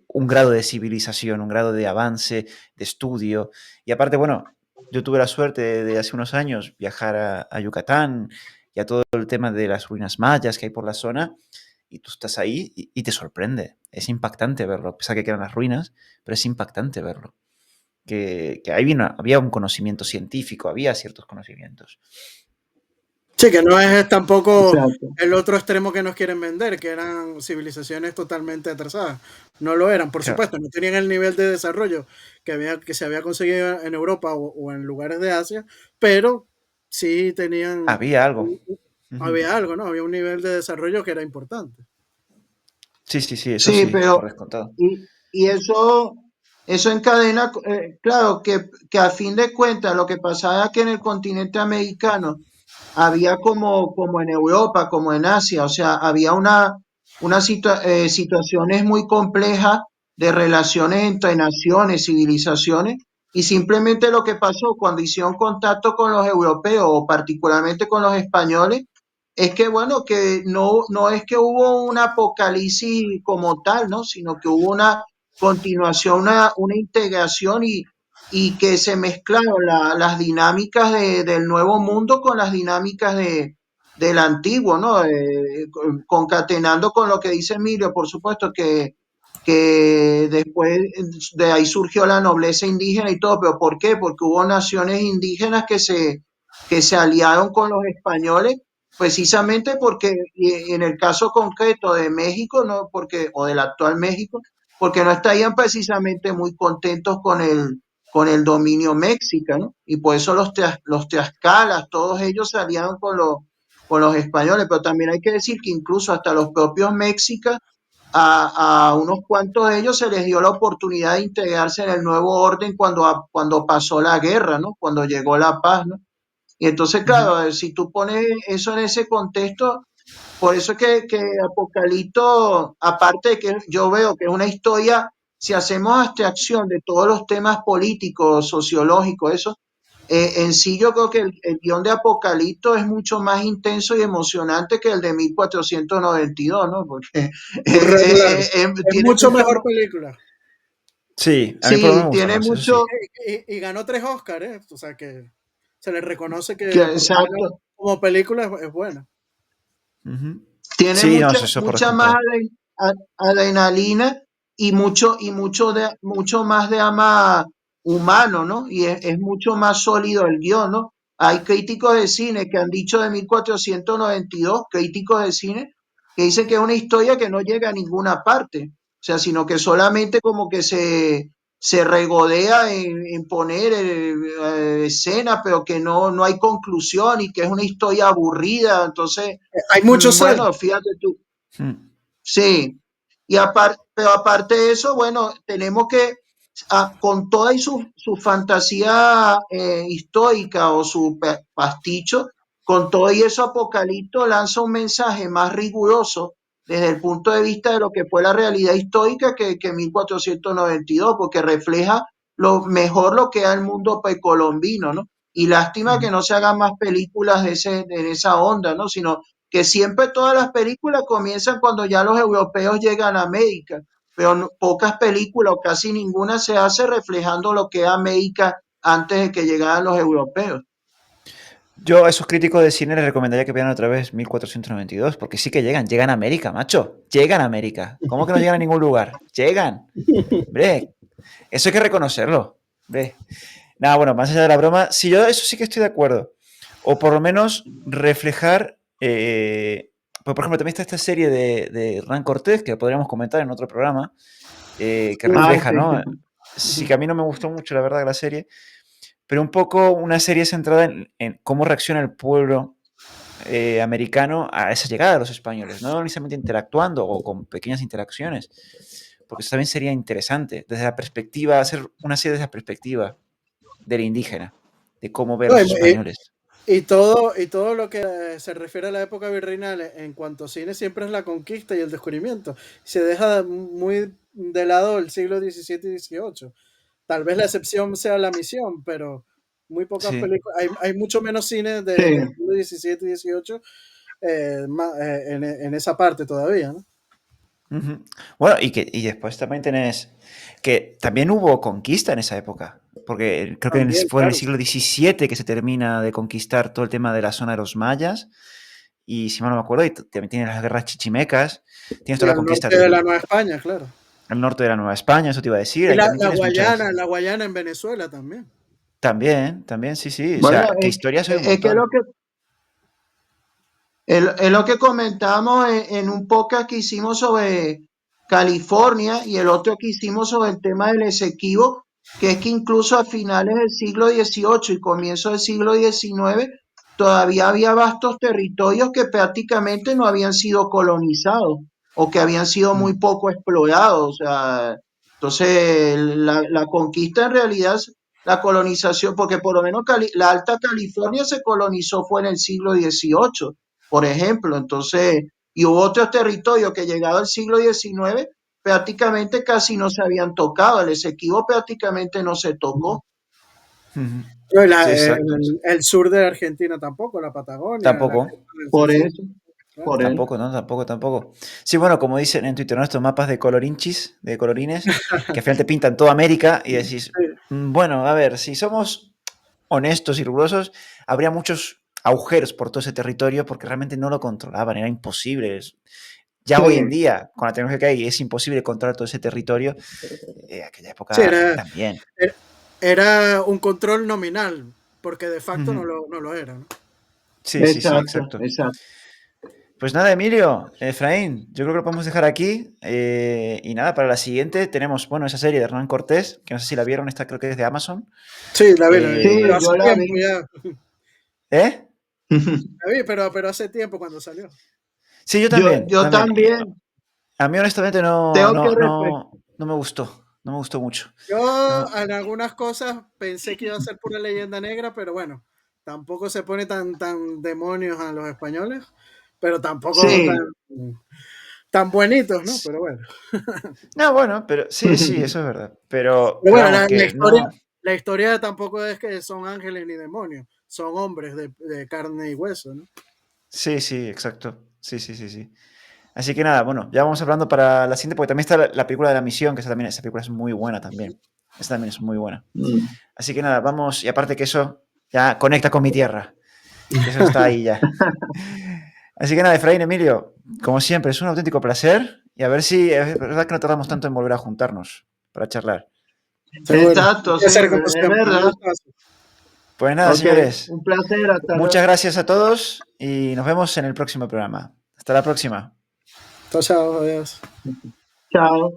un grado de civilización, un grado de avance, de estudio. Y aparte, bueno, yo tuve la suerte de hace unos años viajar a Yucatán y a todo el tema de las ruinas mayas que hay por la zona, y tú estás ahí y te sorprende. Es impactante verlo, a pesar que quedan las ruinas, pero es impactante verlo. Que había un conocimiento científico, había ciertos conocimientos. Sí, que no es tampoco Exacto. el otro extremo que nos quieren vender, que eran civilizaciones totalmente atrasadas. No lo eran, por Claro, supuesto, no tenían el nivel de desarrollo que se había conseguido en Europa o en lugares de Asia, pero sí tenían, había algo. Ujú. había algo, ¿no? Había un nivel de desarrollo que era importante. Sí, sí, sí, eso Sí, sí, pero por descontado. y eso encadena, claro, que a fin de cuentas lo que pasaba es que en el continente americano había como en Europa, como en Asia, o sea, había situaciones muy complejas de relaciones entre naciones, civilizaciones, y simplemente lo que pasó cuando hicieron contacto con los europeos, o particularmente con los españoles, es que, bueno, que no es que hubo un apocalipsis como tal, ¿no? Sino que hubo una continuación, una integración y que se mezclaron las dinámicas del nuevo mundo con las dinámicas del antiguo, ¿no? Concatenando con lo que dice Emilio, por supuesto que después de ahí surgió la nobleza indígena y todo, pero ¿por qué? Porque hubo naciones indígenas que se aliaron con los españoles precisamente porque, y en el caso concreto de México, ¿no? Porque, o del actual México, porque no estarían precisamente muy contentos con el dominio mexicano, y por eso los Tlaxcalas, todos ellos salían con los españoles, pero también hay que decir que incluso hasta los propios mexicas, a unos cuantos de ellos se les dio la oportunidad de integrarse en el nuevo orden cuando pasó la guerra, ¿no? Cuando llegó la paz, ¿no? Y entonces, claro, si tú pones eso en ese contexto, por eso es que Apocalipto, aparte de que yo veo que es una historia, si hacemos abstracción de todos los temas políticos, sociológicos, eso, en sí yo creo que el guión de Apocalipto es mucho más intenso y emocionante que el de 1492, ¿no? Porque Muy regular. Es tiene mucho mucho, mejor película. Sí, a mí por lo sí, menos me gusta tiene más, eso sí. mucho, Y ganó 3 Oscars, ¿eh? O sea que se le reconoce que por lo menos exacto, como película es buena. Ujú. tiene Sí, no, mucha, eso por mucha más descontado. adrenalina y mucho más de ama humano, ¿no? Y es mucho más sólido el guión, ¿no? Hay críticos de cine que han dicho de 1492, críticos de cine, que dicen que es una historia que no llega a ninguna parte, o sea, sino que solamente como que se regodea en poner escenas, pero que no hay conclusión y que es una historia aburrida, entonces Hay mucho sal. bueno, fíjate tú. Mm. Sí. Pero aparte de eso, bueno, tenemos que, con toda y su fantasía histórica o su pasticho, con todo y eso, Apocalipto lanza un mensaje más riguroso desde el punto de vista de lo que fue la realidad histórica que 1492, porque refleja lo mejor lo que era el mundo precolombino, ¿no? Y lástima que Ujú. no se hagan más películas en esa onda, ¿no? Sino que siempre todas las películas comienzan cuando ya los europeos llegan a América, pero pocas películas o casi ninguna se hace reflejando lo que es América antes de que llegaran los europeos. Yo a esos críticos de cine les recomendaría que vean otra vez 1492, porque sí que llegan a América, macho. Llegan a América. ¿Cómo que no llegan a ningún lugar? Llegan. Hombre, eso hay que reconocerlo. Hombre. Nada, bueno, más allá de la broma, sí, yo eso sí que estoy de acuerdo. O por lo menos reflejar. Pues por ejemplo, también está esta serie de Hernán Cortés, que podríamos comentar en otro programa, que Ah, refleja, sí, ¿no? sí. Sí que a mí no me gustó mucho, la verdad, la serie, pero un poco una serie centrada en cómo reacciona el pueblo americano a esa llegada de los españoles, no necesariamente interactuando o con pequeñas interacciones, porque eso también sería interesante, desde la perspectiva, hacer una serie desde la perspectiva del indígena, de cómo ve a No, los españoles. y todo lo que se refiere a la época virreinal en cuanto a cine siempre es la conquista y el descubrimiento. Se deja muy de lado el siglo XVII y XVIII. Tal vez la excepción sea La Misión, pero muy pocas Sí. películas. Hay mucho menos cine del Sí. siglo XVII y XVIII en esa parte todavía, ¿no? Ujú. Bueno, y después también tenés que también hubo conquista en esa época, porque creo que También, fue en el claro. siglo XVII que se termina de conquistar todo el tema de la zona de los mayas, y si mal no me acuerdo, y también tienes las guerras chichimecas, tienes Y toda la al conquista norte de la Nueva España, claro. al norte de la Nueva España, eso te iba a decir, Y ahí la, también la tienes muchas... Guayana, la Guayana en Venezuela también. También, sí, sí, o Bueno, sea, que historias hay un es que montón. es lo que comentamos en un podcast que hicimos sobre California y el otro que hicimos sobre el tema del Esequibo, que es que incluso a finales del siglo XVIII y comienzo del siglo XIX todavía había vastos territorios que prácticamente no habían sido colonizados o que habían sido Mm. muy poco explorados. O sea, entonces la conquista en realidad, la colonización, porque por lo menos la Alta California se colonizó fue en el siglo XVIII, por ejemplo. Entonces, y hubo otros territorios que llegado al siglo XIX prácticamente casi no se habían tocado, el Esequibo prácticamente no se tocó. Ujú. No, Sí, exacto. el sur de Argentina tampoco, la Patagonia, la Tampoco, costa del Por sur, eso, claro. por eso. tampoco, ¿no? Tampoco. Sí, bueno, como dicen en Twitter, ¿no? Estos mapas de colorinchis, de colorines, que al final te pintan toda América y decís, Sí. Bueno, a ver, si somos honestos y rigurosos, habría muchos agujeros por todo ese territorio porque realmente no lo controlaban, era imposible. Ya hoy en Sí, día, con la tecnología que hay, es imposible controlar todo ese territorio. Aquella Sí, época también. era un control nominal, porque de facto no Ujú. lo era, ¿no? Sí, exacto, exacto. exacto. Pues nada, Emilio, Efraín, yo creo que lo podemos dejar aquí. Y nada, para la siguiente tenemos, bueno, esa serie de Hernán Cortés, que no sé si la vieron, esta creo que es de Amazon. Sí, la vi, Sí, pero hace yo la tiempo vi. ya. ¿Eh? La vi, pero hace tiempo cuando salió. Sí, yo Yo, también, yo también. Y también a mí honestamente tengo que respetar. no me gustó, no me gustó mucho. Yo No, en algunas cosas pensé que iba a ser pura leyenda negra, pero bueno, tampoco se pone tan demonios a los españoles, pero tampoco Sí. tan buenitos, ¿no? Pero bueno. no, bueno, pero sí, sí, eso es verdad. Pero, Pero bueno, vamos, que no. la historia tampoco es que son ángeles ni demonios, son hombres de carne y hueso, ¿no? Sí, sí, exacto. Sí, sí, sí, sí. Así que nada, bueno, ya vamos hablando para la siguiente, porque también está la película de La Misión, que esa película es muy buena también. Esa también es muy buena. Mm. Así que nada, vamos, y aparte que eso ya conecta con mi tierra, que eso está ahí ya. Así que nada, Efraín, Emilio, como siempre, es un auténtico placer y a ver si es verdad que no tardamos tanto en volver a juntarnos para charlar. Seguro. Exacto, Puede sí, ser como es siempre. Un verdad. gustazo. Pues nada, Ok, señores, un placer, hasta luego. muchas gracias a todos y nos vemos en el próximo programa. Hasta la próxima. Chao, chao, adiós. Chao.